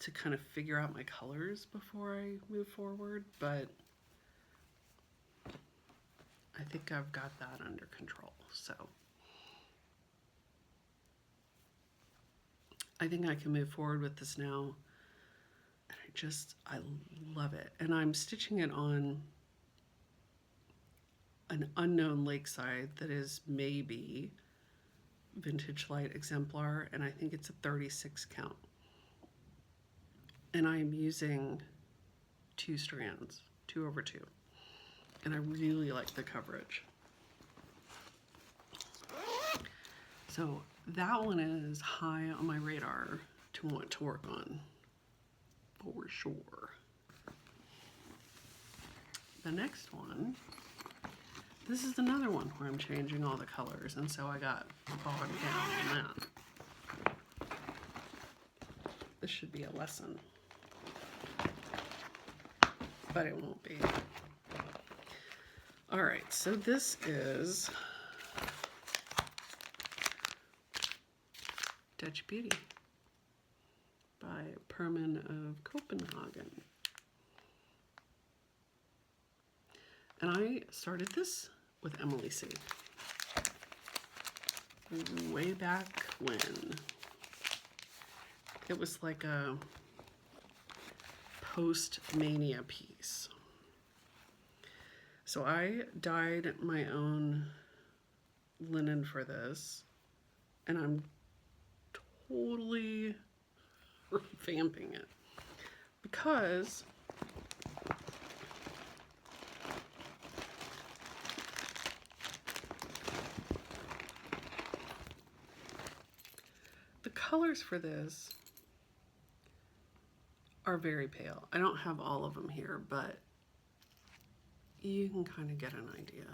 to kind of figure out my colors before I move forward, but I think I've got that under control. So I think I can move forward with this now. And I love it. And I'm stitching it on an unknown Lakeside that is maybe Vintage Light Exemplar, and I think it's a 36 count. And I'm using 2 strands, 2 over 2. And I really like the coverage. So that one is high on my radar to want to work on, for sure. The next one, this is another one where I'm changing all the colors, and so I got bogged down on that. This should be a lesson, but it won't be. All right, so this is Dutch Beauty by Perman of Copenhagen. And I started this with Emily C. Way back when. It was like a post-mania piece. So I dyed my own linen for this, and I'm totally revamping it because the colors for this are very pale. I don't have all of them here, but you can kind of get an idea.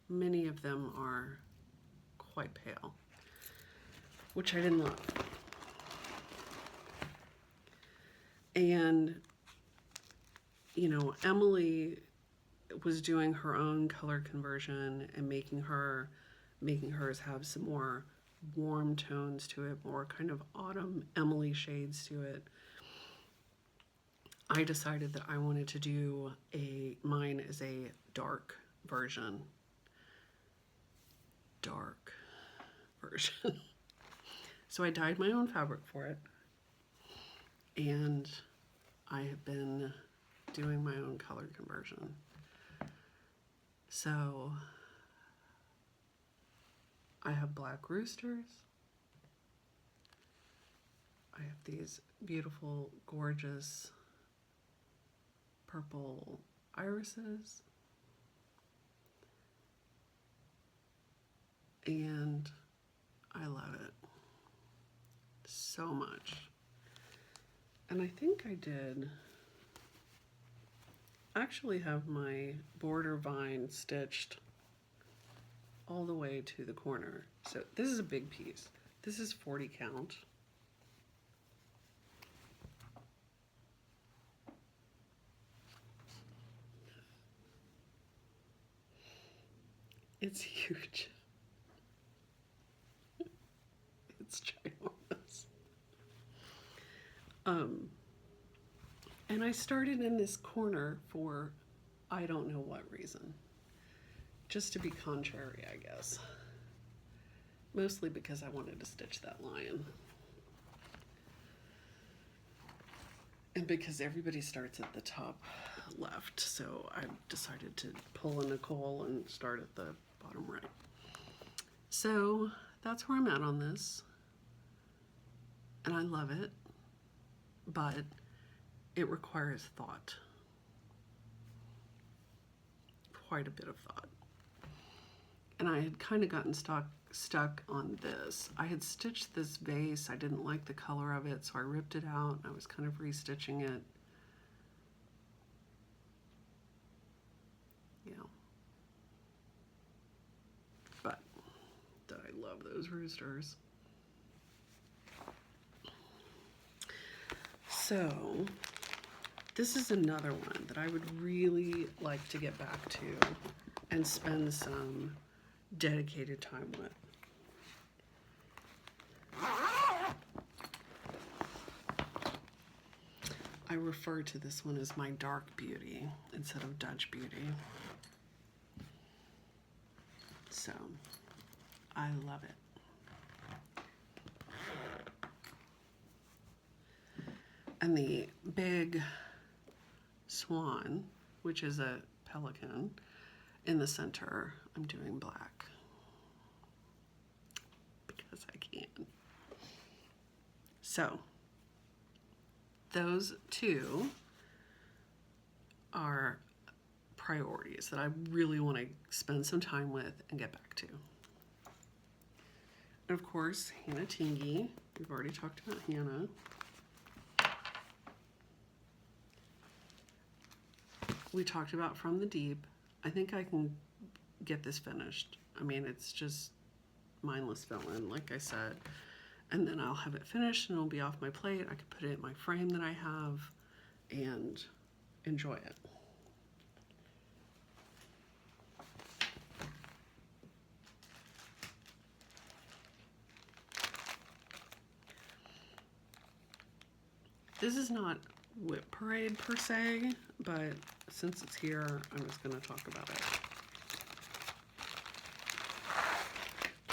Many of them are quite pale, which I didn't love. And, you know, Emily was doing her own color conversion and making hers have some more warm tones to it, more kind of autumn Emily shades to it. I decided that I wanted to do mine as a dark version. Dark version. So I dyed my own fabric for it. And I have been doing my own color conversion. So I have black roosters. I have these beautiful, gorgeous purple irises. And I love it so much. And I think I did actually have my border vine stitched all the way to the corner. So this is a big piece. This is 40 count. It's huge. It's ginormous. And I started in this corner for I don't know what reason. Just to be contrary, I guess. Mostly because I wanted to stitch that lion. And because everybody starts at the top left, so I decided to pull a Nicole and start at the bottom right. So that's where I'm at on this. And I love it, but it requires thought. Quite a bit of thought. And I had kind of gotten stuck on this. I had stitched this vase. I didn't like the color of it, so I ripped it out. I was kind of restitching it. Yeah. But I love those roosters. So this is another one that I would really like to get back to and spend some dedicated time with. I refer to this one as my dark beauty instead of Dutch beauty. So I love it. And the big swan, which is a pelican, in the center, I'm doing black because I can. So those two are priorities that I really want to spend some time with and get back to. And of course, Hannah Tingy. We've already talked about Hannah. We talked about From the Deep. I think I can get this finished. I mean, it's just mindless fill-in, like I said. And then I'll have it finished and it'll be off my plate. I could put it in my frame that I have and enjoy it. This is not Whip Parade per se, but since it's here, I'm just going to talk about it.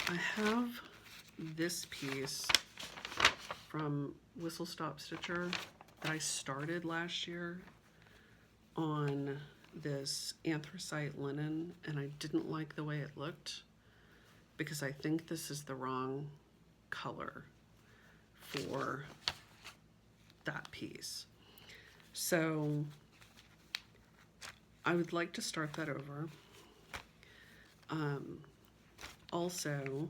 I have this piece from Whistle Stop Stitcher that I started last year on this anthracite linen, and I didn't like the way it looked because I think this is the wrong color for that piece. So I would like to start that over. Also,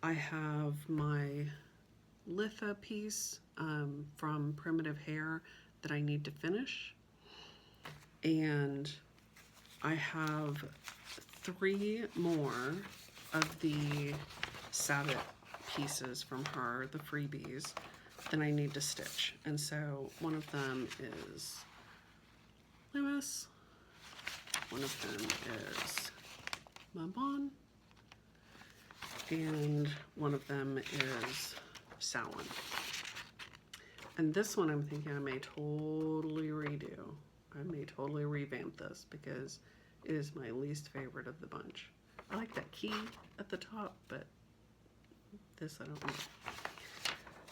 I have my Litha piece from Primitive Hair that I need to finish. And I have 3 more of the Sabbath pieces from her, the freebies, that I need to stitch. And so one of them is Lewis, one of them is Mabon, and one of them is Samhain. And this one I'm thinking I may totally redo. I may totally revamp this because it is my least favorite of the bunch. I like that key at the top, but this I don't know.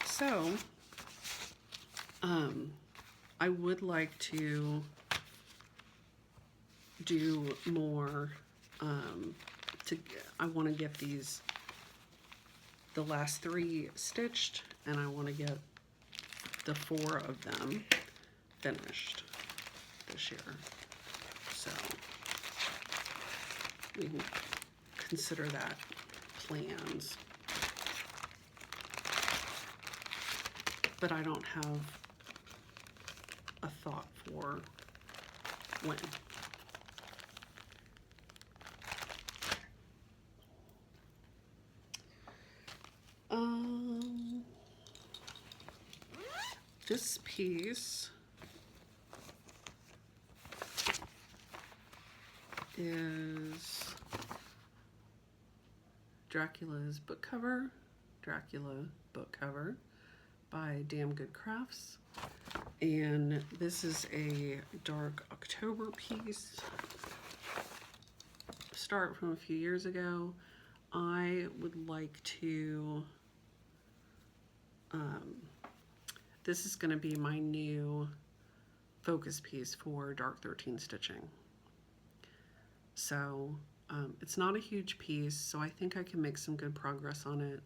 So, I would like to do more, I want to get the last 3 stitched, and I want to get the 4 of them finished this year. So we can consider that plans. But I don't have a thought for when. This piece is Dracula book cover by Damn Good Crafts, and this is a dark October piece. Start from a few years ago. I would like to, this is going to be my new focus piece for dark 13 stitching. So it's not a huge piece, so I think I can make some good progress on it.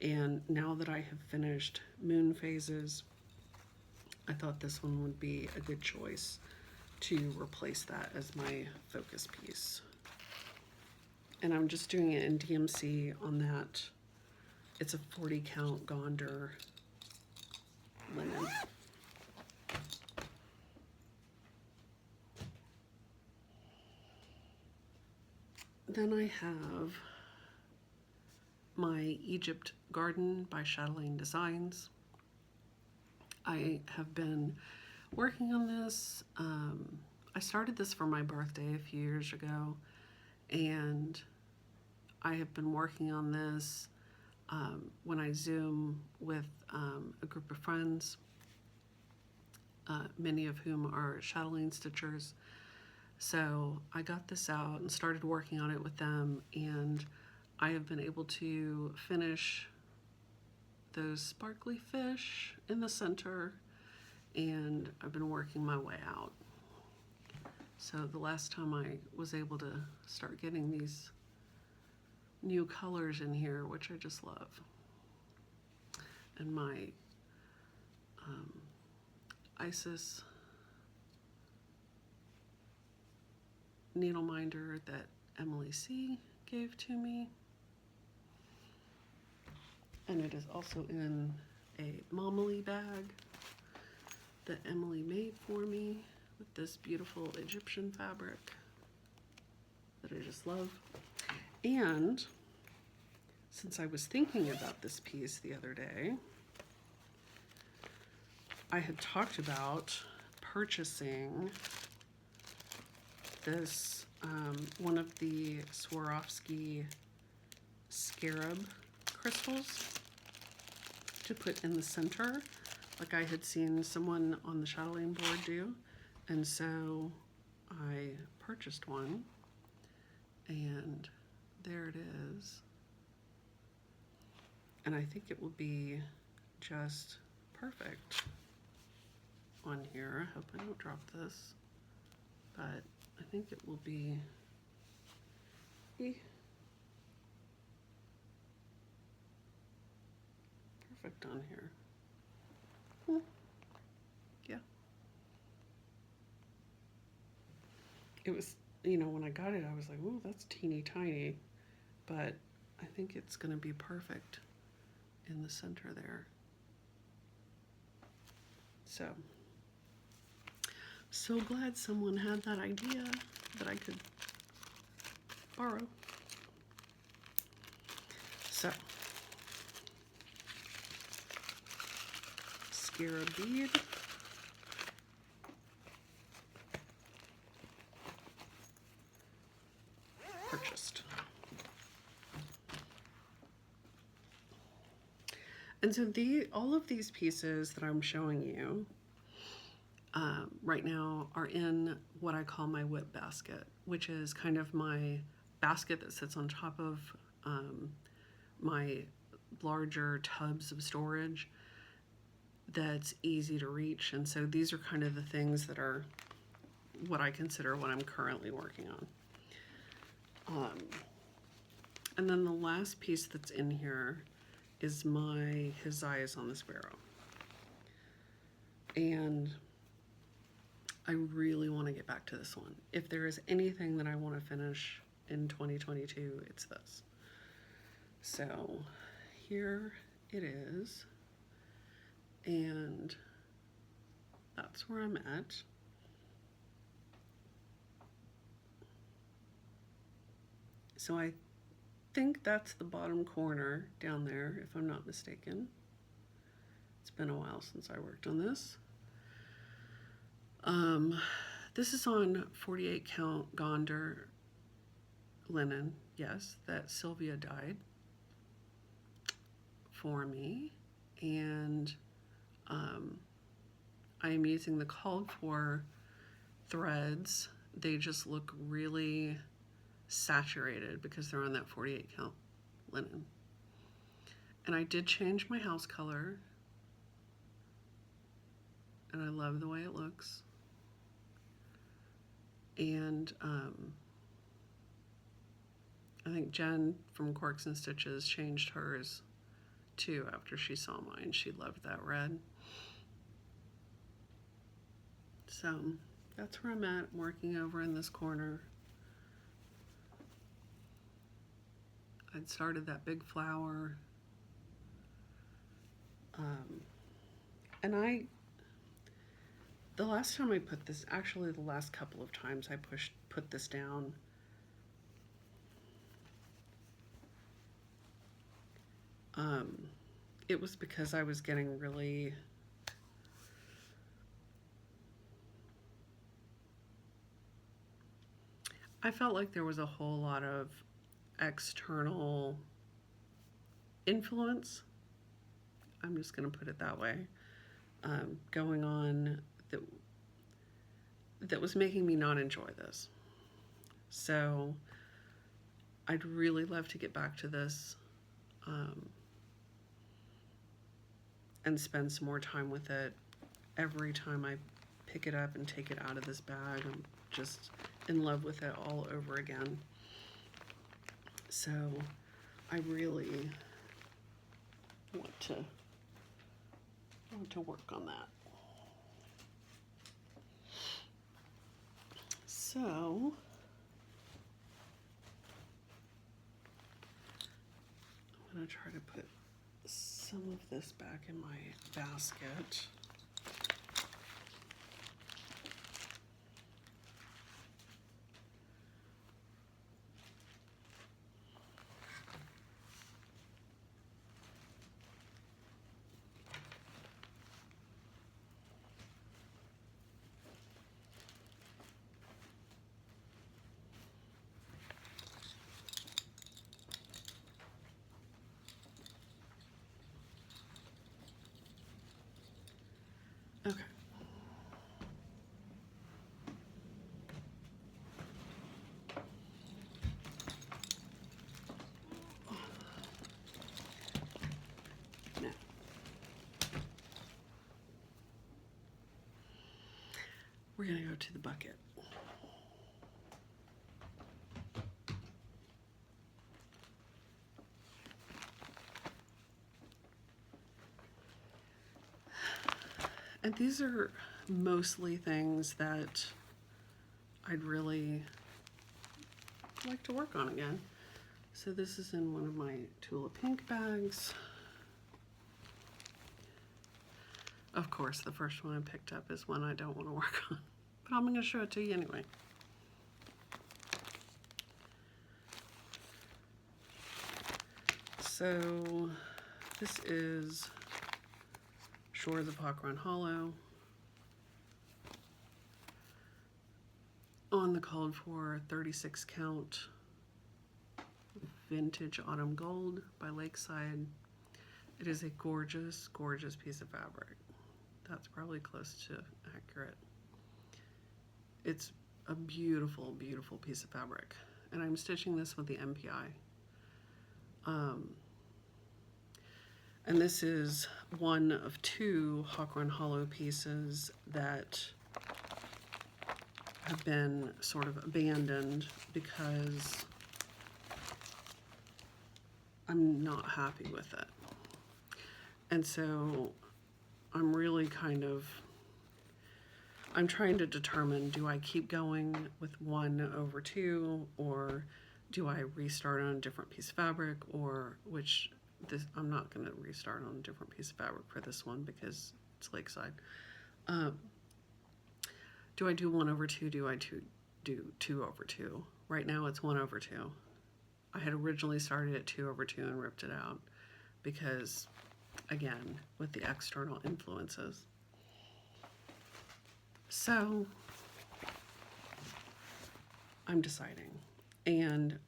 And now that I have finished moon phases, I thought this one would be a good choice to replace that as my focus piece. And I'm just doing it in DMC on that. It's a 40 count Gonder linen. Then I have my Egypt Garden by Chatelaine Designs. I have been working on this. I started this for my birthday a few years ago, and I have been working on this when I Zoom with a group of friends, many of whom are chatelaine stitchers. So I got this out and started working on it with them, and I have been able to finish those sparkly fish in the center, and I've been working my way out. So the last time I was able to start getting these new colors in here, which I just love. And my Isis needle minder that Emily C. gave to me. And it is also in a Momely bag that Emily made for me with this beautiful Egyptian fabric that I just love. And since I was thinking about this piece the other day, I had talked about purchasing this, one of the Swarovski scarab crystals to put in the center, like I had seen someone on the chatelaine board do. And so I purchased one, and there it is. And I think it will be just perfect on here. I hope I don't drop this, but I think it will be perfect on here. Yeah. It was, you know, when I got it, I was like, ooh, that's teeny tiny, but I think it's gonna be perfect in the center there. So glad someone had that idea that I could borrow. So, scarab bead. Purchased. And so all of these pieces that I'm showing you right now are in what I call my whip basket, which is kind of my basket that sits on top of my larger tubs of storage that's easy to reach. And so these are kind of the things that are what I consider what I'm currently working on. And then the last piece that's in here is my His Eye is on the Sparrow. And I really want to get back to this one. If there is anything that I want to finish in 2022, it's this. So here it is. And that's where I'm at. So I think that's the bottom corner down there, if I'm not mistaken. It's been a while since I worked on this. This is on 48 count Gonder linen. Yes, that Sylvia dyed for me. And I am using the called for threads. They just look really saturated because they're on that 48 count linen. And I did change my house color, and I love the way it looks. And I think Jen from Corks and Stitches changed hers too after she saw mine. She loved that red. So that's where I'm at. I'm working over in this corner. I'd started that big flower. And the last time I put this, actually the last couple of times I put this down, it was because I was getting really, I felt like there was a whole lot of external influence, I'm just going to put it that way, going on that was making me not enjoy this. So I'd really love to get back to this and spend some more time with it. Every time I pick it up and take it out of this bag, I'm just in love with it all over again. So I really want to work on that. So I'm going to try to put some of this back in my basket. Okay. Now, we're going to go to the bucket. And these are mostly things that I'd really like to work on again. So this is in one of my Tula Pink bags. Of course, the first one I picked up is one I don't want to work on, but I'm going to show it to you anyway. So this is Shores of Hawk Run Hollow on the called for 36 count Vintage Autumn Gold by Lakeside. It is a gorgeous, gorgeous piece of fabric. That's probably close to accurate. It's a beautiful, beautiful piece of fabric. And I'm stitching this with the MPI. And this is one of two Hawk Run Hollow pieces that have been sort of abandoned because I'm not happy with it. And so I'm really I'm trying to determine, do I keep going with 1/2, or do I restart on a different piece of fabric, or I'm not going to restart on a different piece of fabric for this one because it's lakeside. Do I do 1/2? Do I do 2/2? Right now it's 1/2. I had originally started at 2/2 and ripped it out because, again, with the external influences. So I'm deciding. And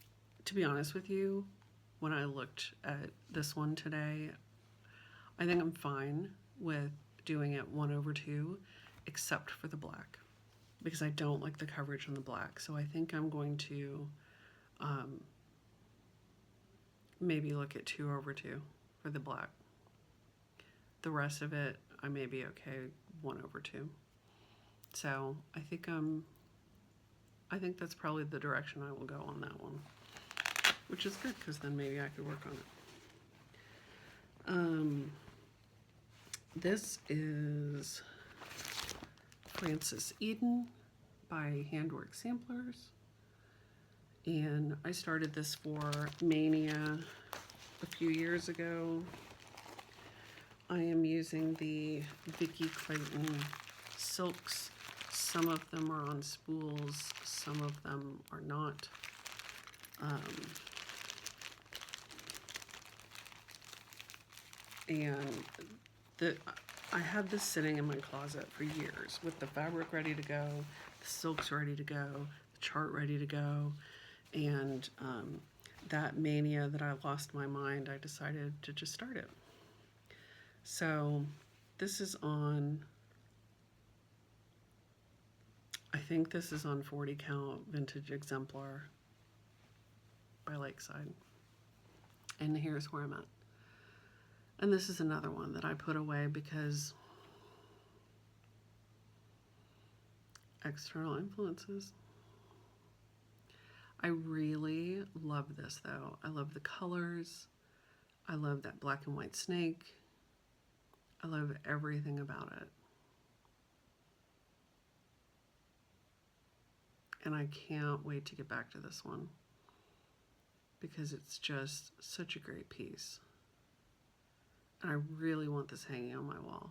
to be honest with you, when I looked at this one today, I think I'm fine with doing it 1/2, except for the black, because I don't like the coverage on the black. So I think I'm going to maybe look at 2/2 for the black. The rest of it, I may be okay 1/2. So I think that's probably the direction I will go on that one, which is good because then maybe I could work on it. This is Francis Eden by Handwork Samplers, and I started this for Mania a few years ago. I am using the Vicki Clayton silks. Some of them are on spools, some of them are not. I had this sitting in my closet for years with the fabric ready to go, the silks ready to go, the chart ready to go, and that Mania that I lost my mind, I decided to just start it. So this is on, I think this is on 40 count vintage exemplar by Lakeside. And here's where I'm at. And this is another one that I put away because external influences. I really love this though. I love the colors. I love that black and white snake. I love everything about it. And I can't wait to get back to this one because it's just such a great piece. And I really want this hanging on my wall.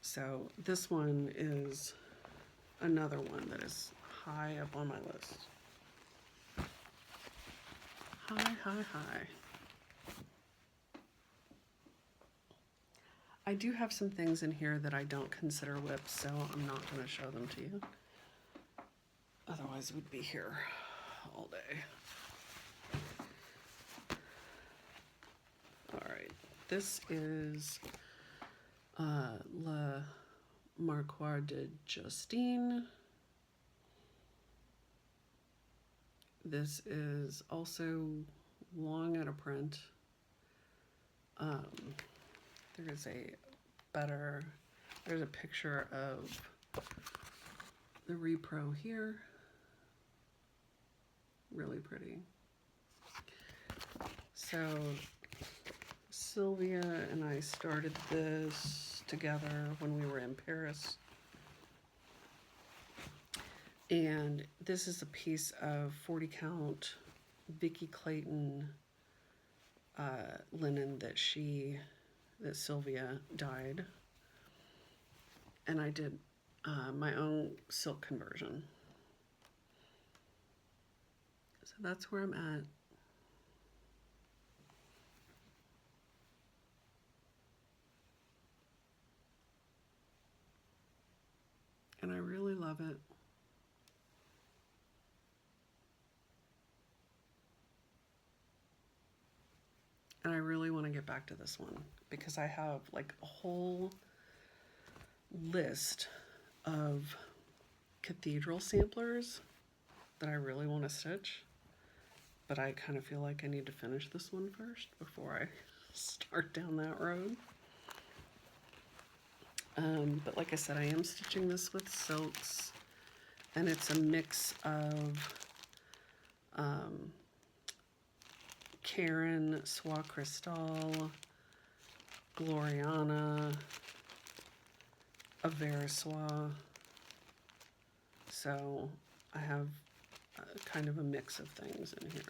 So this one is another one that is high up on my list. High, high, high. I do have some things in here that I don't consider whips, so I'm not going to show them to you. Otherwise, we'd be here all day. All right, this is La Marquard de Justine. This is also long out of print. There's a picture of the repro here. Really pretty. So Sylvia and I started this together when we were in Paris. And this is a piece of 40 count Vicki Clayton linen that Sylvia dyed. And I did my own silk conversion. So that's where I'm at. And I really love it. And I really want to get back to this one because I have like a whole list of cathedral samplers that I really want to stitch, but I kind of feel like I need to finish this one first before I start down that road. But like I said, I am stitching this with silks, and it's a mix of Karen, Soie Cristal, Gloriana, a Verisoie. So I have kind of a mix of things in here.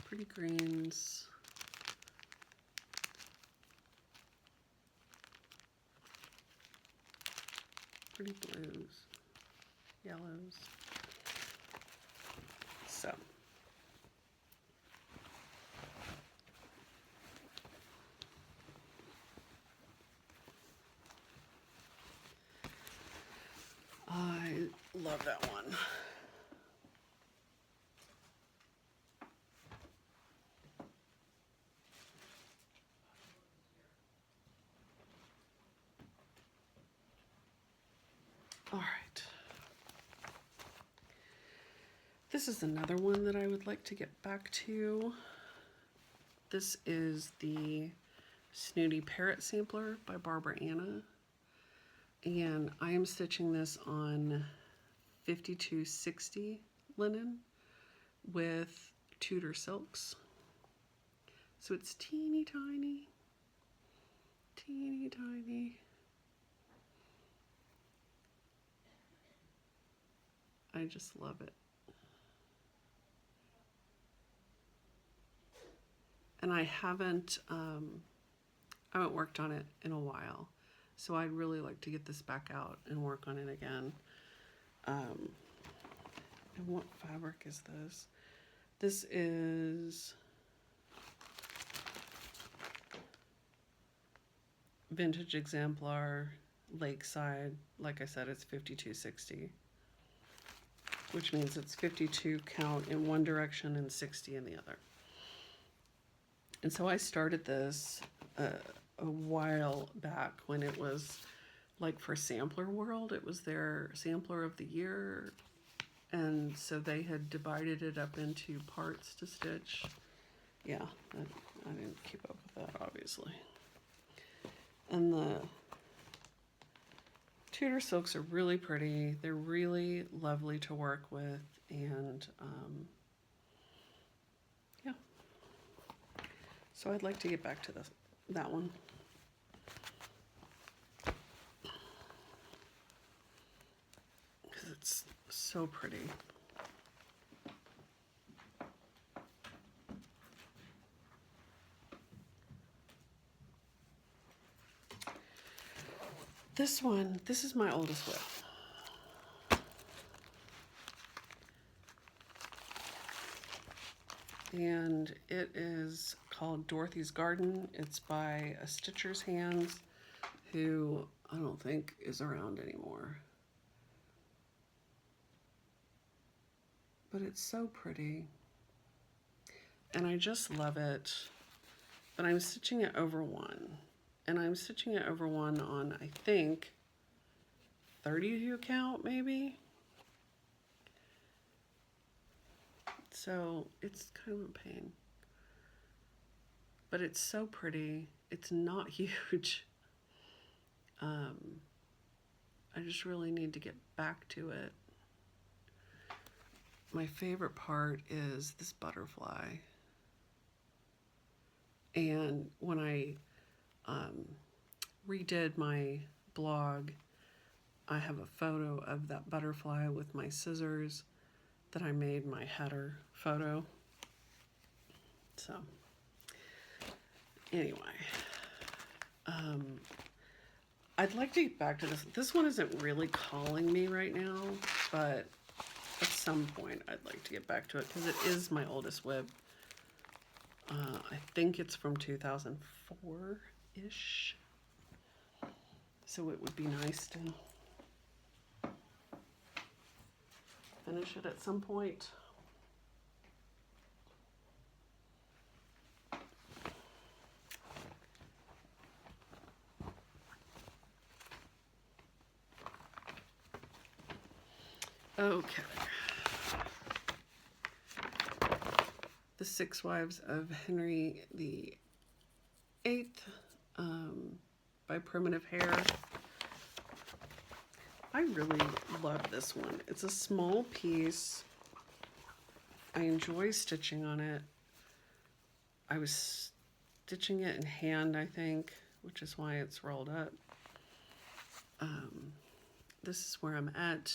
Pretty greens. Pretty blues, yellows. So. I love that one. All right. This is another one that I would like to get back to. This is the Snooty Parrot Sampler by Barbara Anna. And I am stitching this on 5260 linen with Tudor silks. So it's teeny tiny, teeny tiny. I just love it. And I haven't worked on it in a while. So I'd really like to get this back out and work on it again. And what fabric is this? This is Vintage Exemplar Lakeside. Like I said, it's 5260, which means it's 52 count in one direction and 60 in the other. And so I started this a while back when it was like for Sampler World. It was their Sampler of the Year. And so they had divided it up into parts to stitch. Yeah, I didn't keep up with that, obviously. And the Tudor silks are really pretty. They're really lovely to work with. And yeah. So I'd like to get back to that one. Because it's so pretty. This one, this is my oldest whip. And it is called Dorothy's Garden. It's by a Stitcher's Hands who I don't think is around anymore. But it's so pretty. And I just love it. But I'm stitching it over one. And I'm stitching it over one on, I think, 32 count maybe. So it's kind of a pain. But it's so pretty. It's not huge. I just really need to get back to it. My favorite part is this butterfly. And when I redid my blog, I have a photo of that butterfly with my scissors that I made my header photo. So anyway, I'd like to get back to this. This one isn't really calling me right now, but at some point I'd like to get back to it because it is my oldest whip. I think it's from 2004-ish. So it would be nice to finish it at some point. Okay. The Six Wives of Henry the Eighth by Primitive Hair. I really love this one. It's a small piece. I enjoy stitching on it. I was stitching it in hand, I think, which is why it's rolled up. This is where I'm at.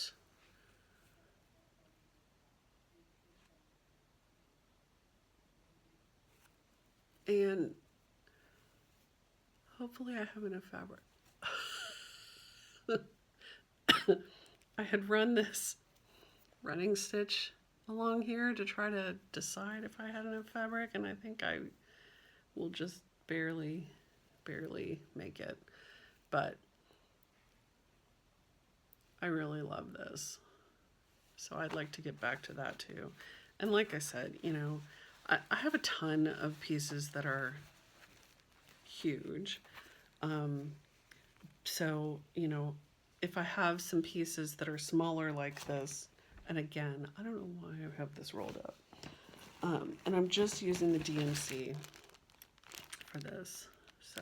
And hopefully I have enough fabric. I had run this running stitch along here to try to decide if I had enough fabric, and I think I will just barely make it. But I really love this. So I'd like to get back to that too. And like I said, you know, I have a ton of pieces that are huge. So, you know, if I have some pieces that are smaller like this, and again, I don't know why I have this rolled up. And I'm just using the DMC for this. So,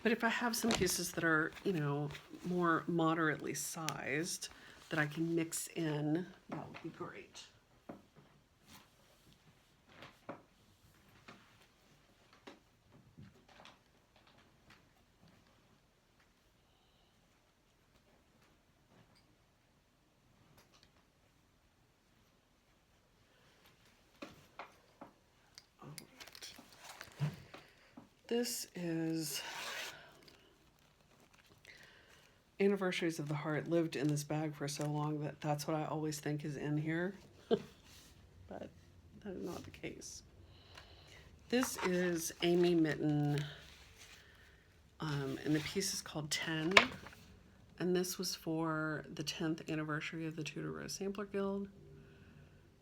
but if I have some pieces that are, you know, more moderately sized that I can mix in, that would be great. All right. This is Anniversaries of the Heart. Lived in this bag for so long that that's what I always think is in here. But that is not the case. This is Amy Mitten, and the piece is called 10. And this was for the 10th anniversary of the Tudor Rose Sampler Guild.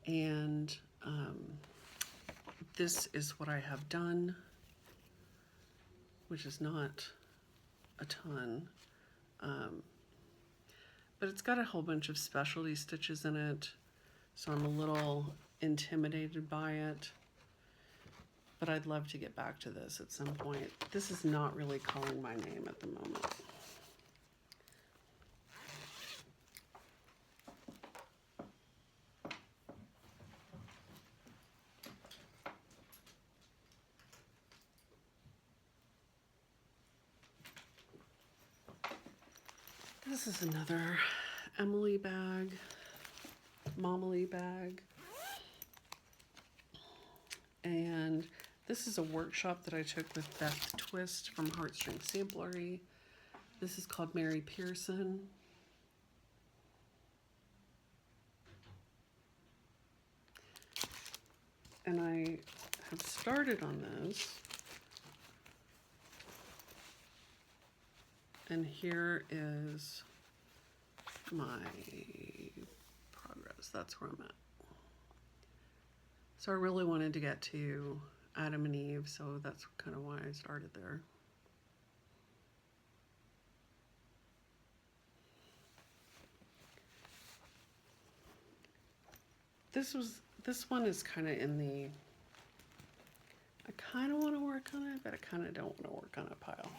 And this is what I have done, which is not a ton. But it's got a whole bunch of specialty stitches in it, so I'm a little intimidated by it. But I'd love to get back to this at some point. This is not really calling my name at the moment. This is another Emily bag, Momily bag. And this is a workshop that I took with Beth Twist from Heartstring Samplery. This is called Mary Pearson. And I have started on this. And here is my progress. That's where I'm at. So I really wanted to get to Adam and Eve, so that's kind of why I started there. This one is kind of in the, I kind of want to work on it, but I kind of don't want to work on it pile.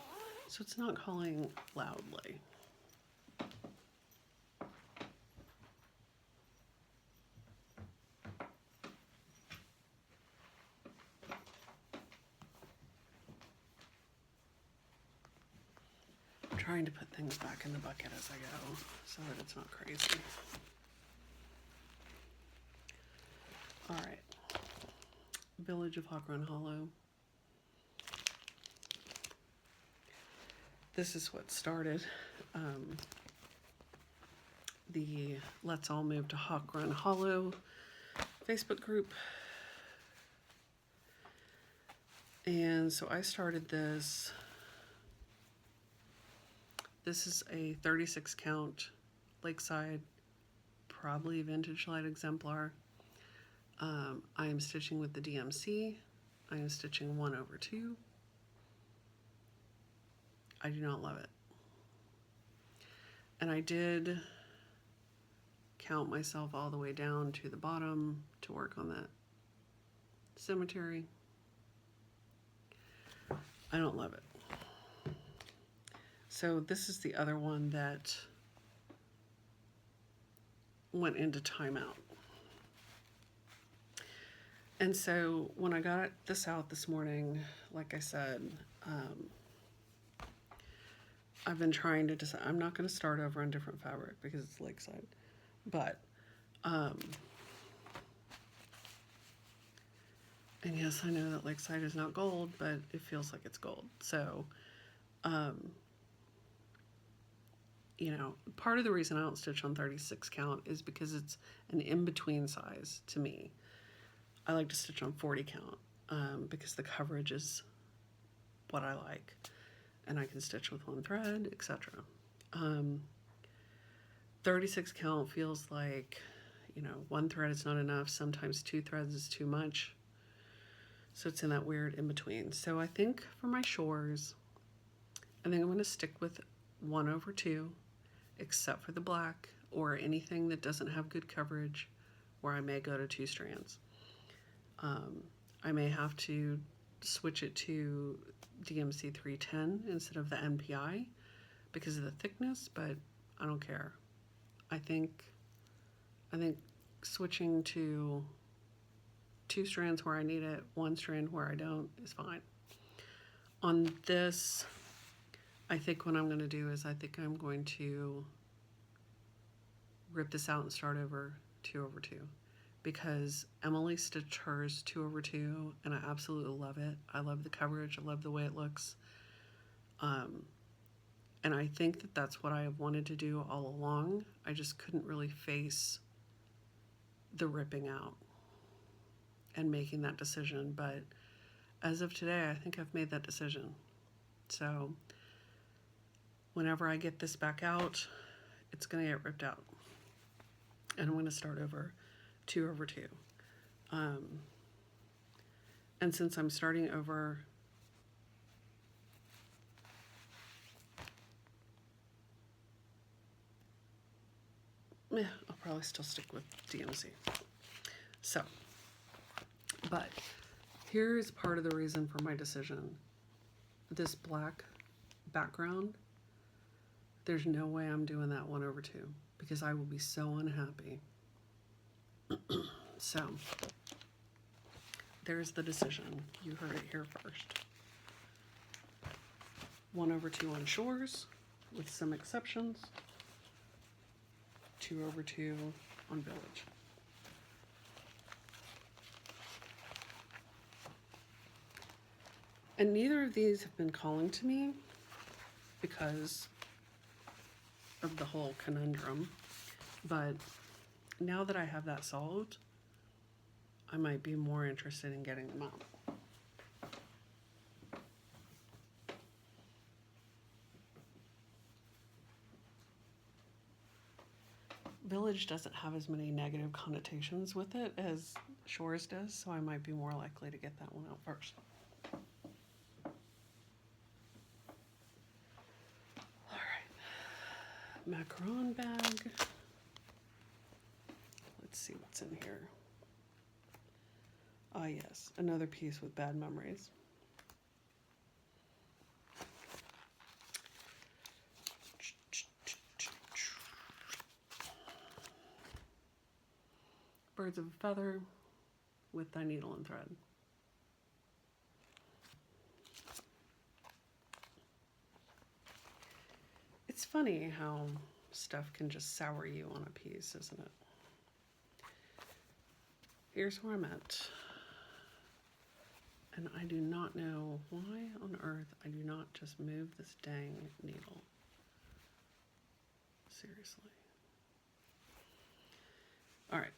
So it's not calling loudly. I'm trying to put things back in the bucket as I go so that it's not crazy. All right. Village of Hawk Run Hollow. This is what started the Let's All Move to Hawk Run Hollow Facebook group. And so I started this. This is a 36 count Lakeside, probably vintage light exemplar. I am stitching with the DMC. I am stitching 1/2. I do not love it. And I did count myself all the way down to the bottom to work on that cemetery. I don't love it. So this is the other one that went into timeout. And so when I got this out this morning, like I said, I've been trying to decide. I'm not going to start over on different fabric because it's Lakeside. But, and yes, I know that Lakeside is not gold, but it feels like it's gold. So, you know, part of the reason I don't stitch on 36 count is because it's an in-between size to me. I like to stitch on 40 count because the coverage is what I like. And I can stitch with one thread, etc. 36 count feels like, you know, one thread is not enough. Sometimes 2 threads is too much. So it's in that weird in between. So I think for my shores, I think I'm going to stick with 1/2, except for the black or anything that doesn't have good coverage, where I may go to 2 strands. I may have to switch it to DMC 310 instead of the NPI because of the thickness, but I don't care. I think switching to 2 strands where I need it, 1 strand where I don't is fine. On this, I think what I'm going to do is I think I'm going to rip this out and start over 2/2 because Emily stitched hers 2/2 and I absolutely love it. I love the coverage. I love the way it looks. And I think that that's what I have wanted to do all along. I just couldn't really face the ripping out and making that decision. But as of today, I think I've made that decision. So whenever I get this back out, it's going to get ripped out. And I'm going to start over 2/2. And since I'm starting over I'll probably still stick with DMC. So, but here's part of the reason for my decision. This black background, there's no way I'm doing that 1/2 because I will be so unhappy. So, there's the decision. You heard it here first. 1/2 on shores, with some exceptions. 2/2 on village. And neither of these have been calling to me because of the whole conundrum. But now that I have that solved, I might be more interested in getting them out. Village doesn't have as many negative connotations with it as Shores does, so I might be more likely to get that one out first. All right, macaron bag. Let's see what's in here. Ah, yes, another piece with bad memories. Birds of a feather with thy needle and thread. It's funny how stuff can just sour you on a piece, isn't it? Here's where I'm at. And I do not know why on earth I do not just move this dang needle. Seriously. All right.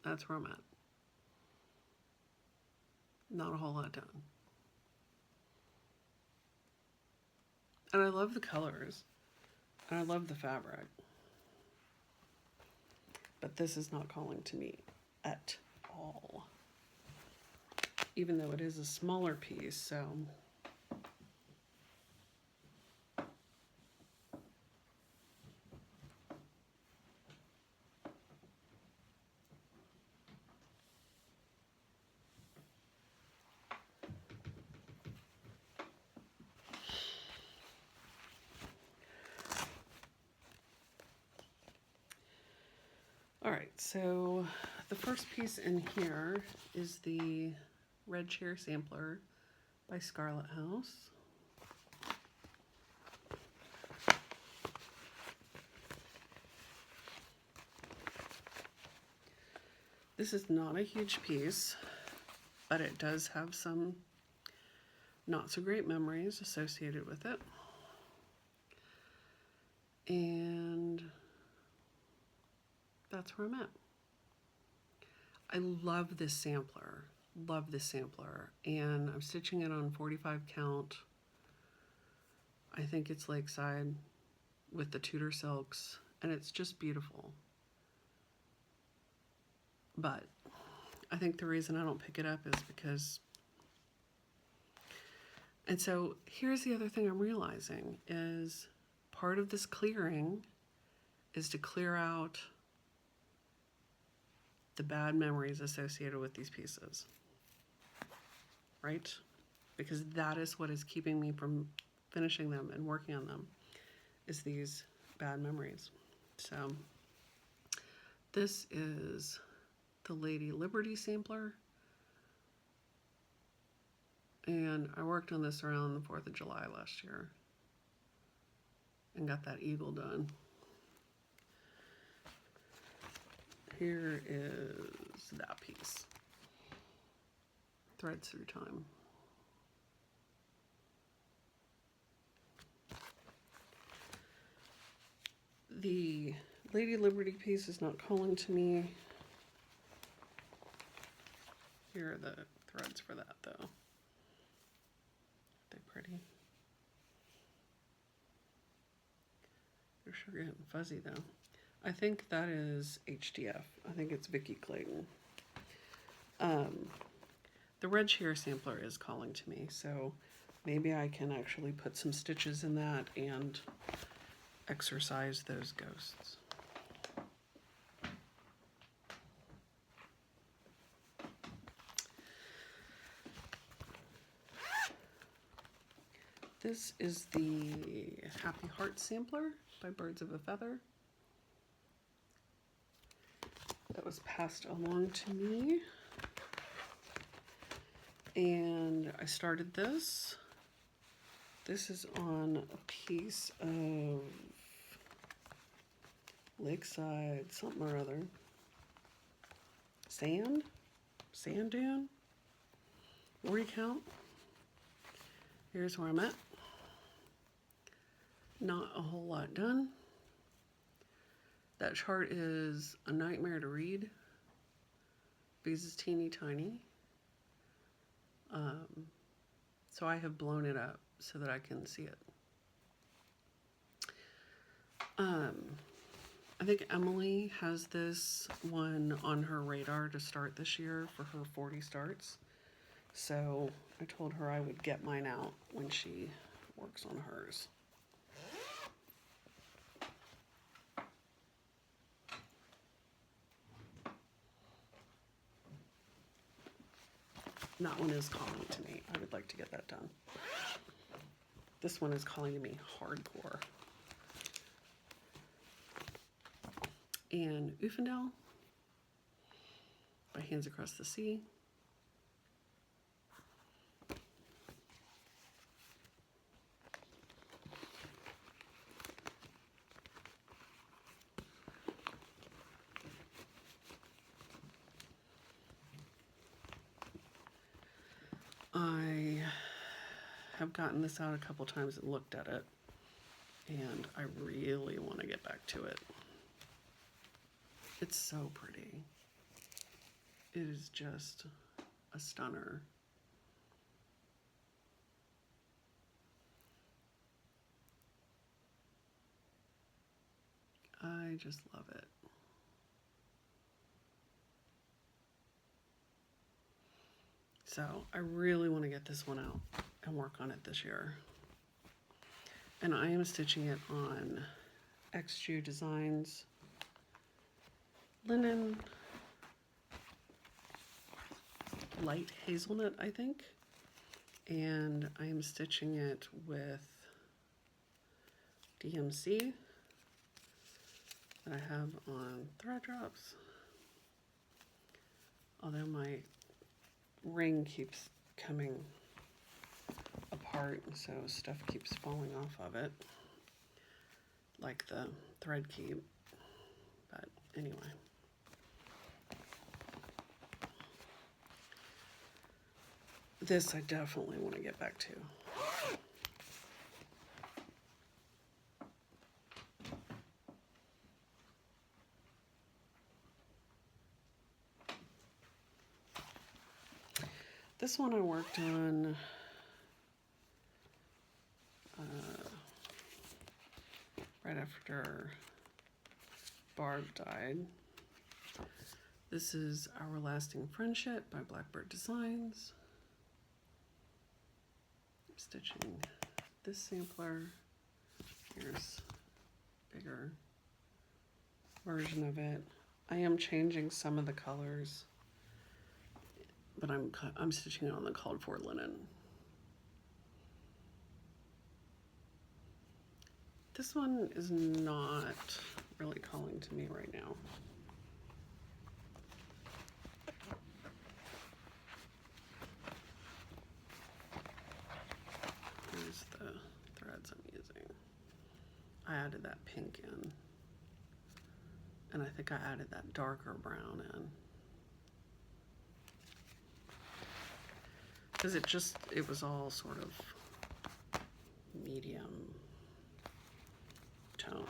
That's where I'm at. Not a whole lot done. And I love the colors. And I love the fabric. But this is not calling to me at all. Even though it is a smaller piece, so... All right, so the first piece in here is the Red Chair Sampler by Scarlet House. This is not a huge piece, but it does have some not so great memories associated with it. And that's where I'm at. I love this sampler, and I'm stitching it on 45 count. I think it's Lakeside with the Tudor silks, and it's just beautiful. But I think the reason I don't pick it up is because, and so here's the other thing I'm realizing is part of this clearing is to clear out the bad memories associated with these pieces, right? Because that is what is keeping me from finishing them and working on them, is these bad memories. So this is the Lady Liberty sampler, and I worked on this around the 4th of July last year and got that eagle done. Here is that piece, Threads Through Time. The Lady Liberty piece is not calling to me. Here are the threads for that, though. They're pretty. They're sure getting fuzzy, though. I think that is HDF. I think it's Vicki Clayton. The Red Chair Sampler is calling to me, so maybe I can actually put some stitches in that and exercise those ghosts. This is the Happy Heart Sampler by Birds of a Feather. That was passed along to me. And I started this. This is on a piece of Lakeside something or other. Sand dune. Recount. Here's where I'm at. Not a whole lot done. That chart is a nightmare to read because it's teeny tiny. So I have blown it up so that I can see it. I think Emily has this one on her radar to start this year for her 40 starts. So I told her I would get mine out when she works on hers. That one is calling to me. I would like to get that done. This one is calling to me hardcore. And Ufendel by Hands Across the Sea. I have gotten this out a couple times and looked at it, and I really want to get back to it. It's so pretty. It is just a stunner. I just love it. So I really want to get this one out and work on it this year. And I am stitching it on XJU Designs linen, light hazelnut, I think. And I am stitching it with DMC. that I have on thread drops. Although my ring keeps coming apart, so stuff keeps falling off of it, like the thread keep. But anyway. This I definitely want to get back to. This one I worked on right after Barb died. This is Our Lasting Friendship by Blackbird Designs. I'm stitching this sampler. Here's a bigger version of it. I am changing some of the colors, but I'm stitching it on the called for linen. This one is not really calling to me right now. Here's the threads I'm using. I added that pink in, and I think I added that darker brown in. Because it was all sort of medium tones.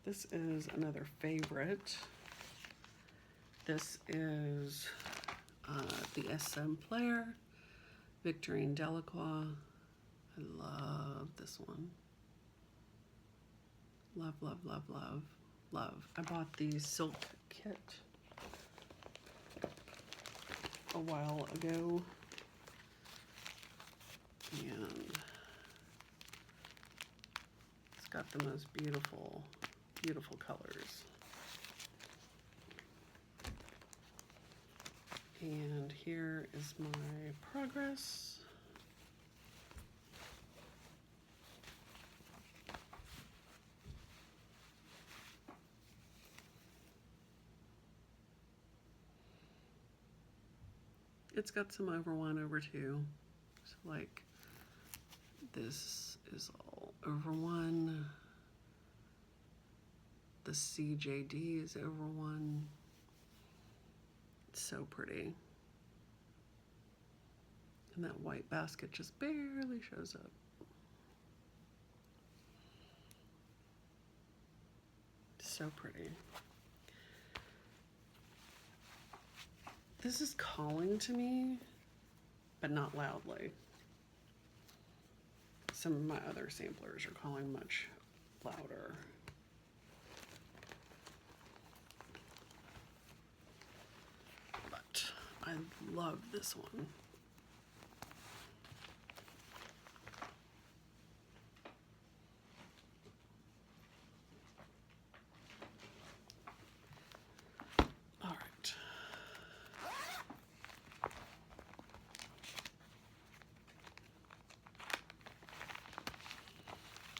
This is another favorite. This is the SM Player, Victorine Delacroix. I love this one. Love, love, love, love, love. I bought the silk kit a while ago, and it's got the most beautiful, beautiful colors. And here is my progress. It's got some over 1, over 2. So like this is all over 1. The CJD is over 1. It's so pretty. And that white basket just barely shows up. So pretty. This is calling to me, but not loudly. Some of my other samplers are calling much louder. But I love this one.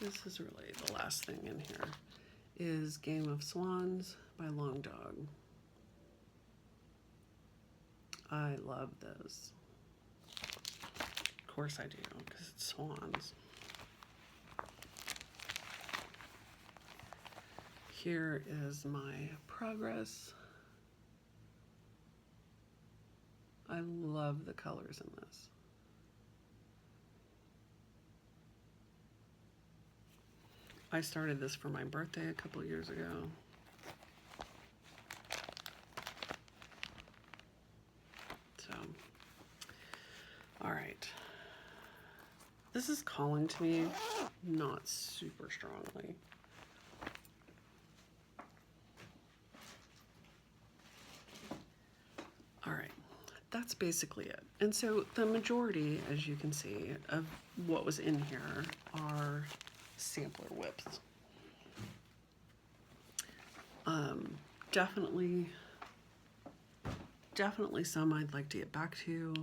This is really the last thing in here, is Game of Swans by Long Dog. I love those. Of course I do, because it's swans. Here is my progress. I love the colors in this. I started this for my birthday a couple years ago. So, all right. This is calling to me, not super strongly. All right, that's basically it. And so the majority, as you can see, of what was in here are sampler whips. Definitely some I'd like to get back to.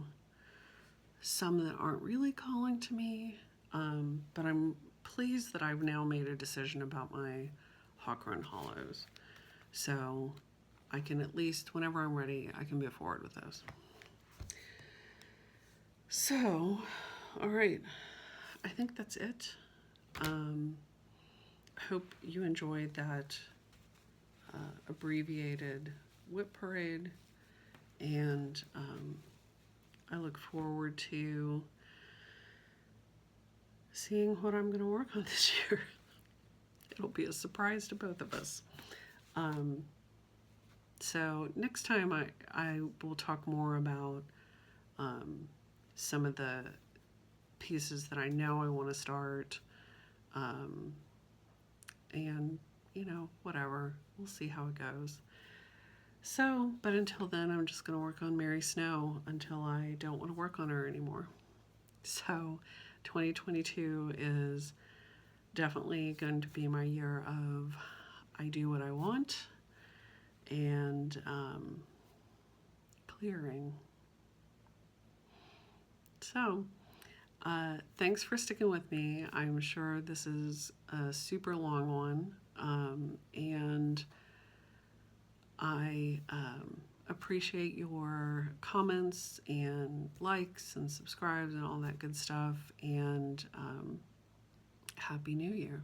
Some that aren't really calling to me, but I'm pleased that I've now made a decision about my Hawk Run Hollows. So I can at least, whenever I'm ready, I can move forward with those. So, all right, I think that's it. Hope you enjoyed that abbreviated whip parade, and I look forward to seeing what I'm going to work on this year. It'll be a surprise to both of us. So next time I will talk more about some of the pieces that I know I want to start, and whatever, we'll see how it goes. So, but until then, I'm just going to work on Mary Snow until I don't want to work on her anymore. So 2022 is definitely going to be my year of I do what I want and clearing. So thanks for sticking with me. I'm sure this is a super long one, and I appreciate your comments and likes and subscribes and all that good stuff, and Happy New Year.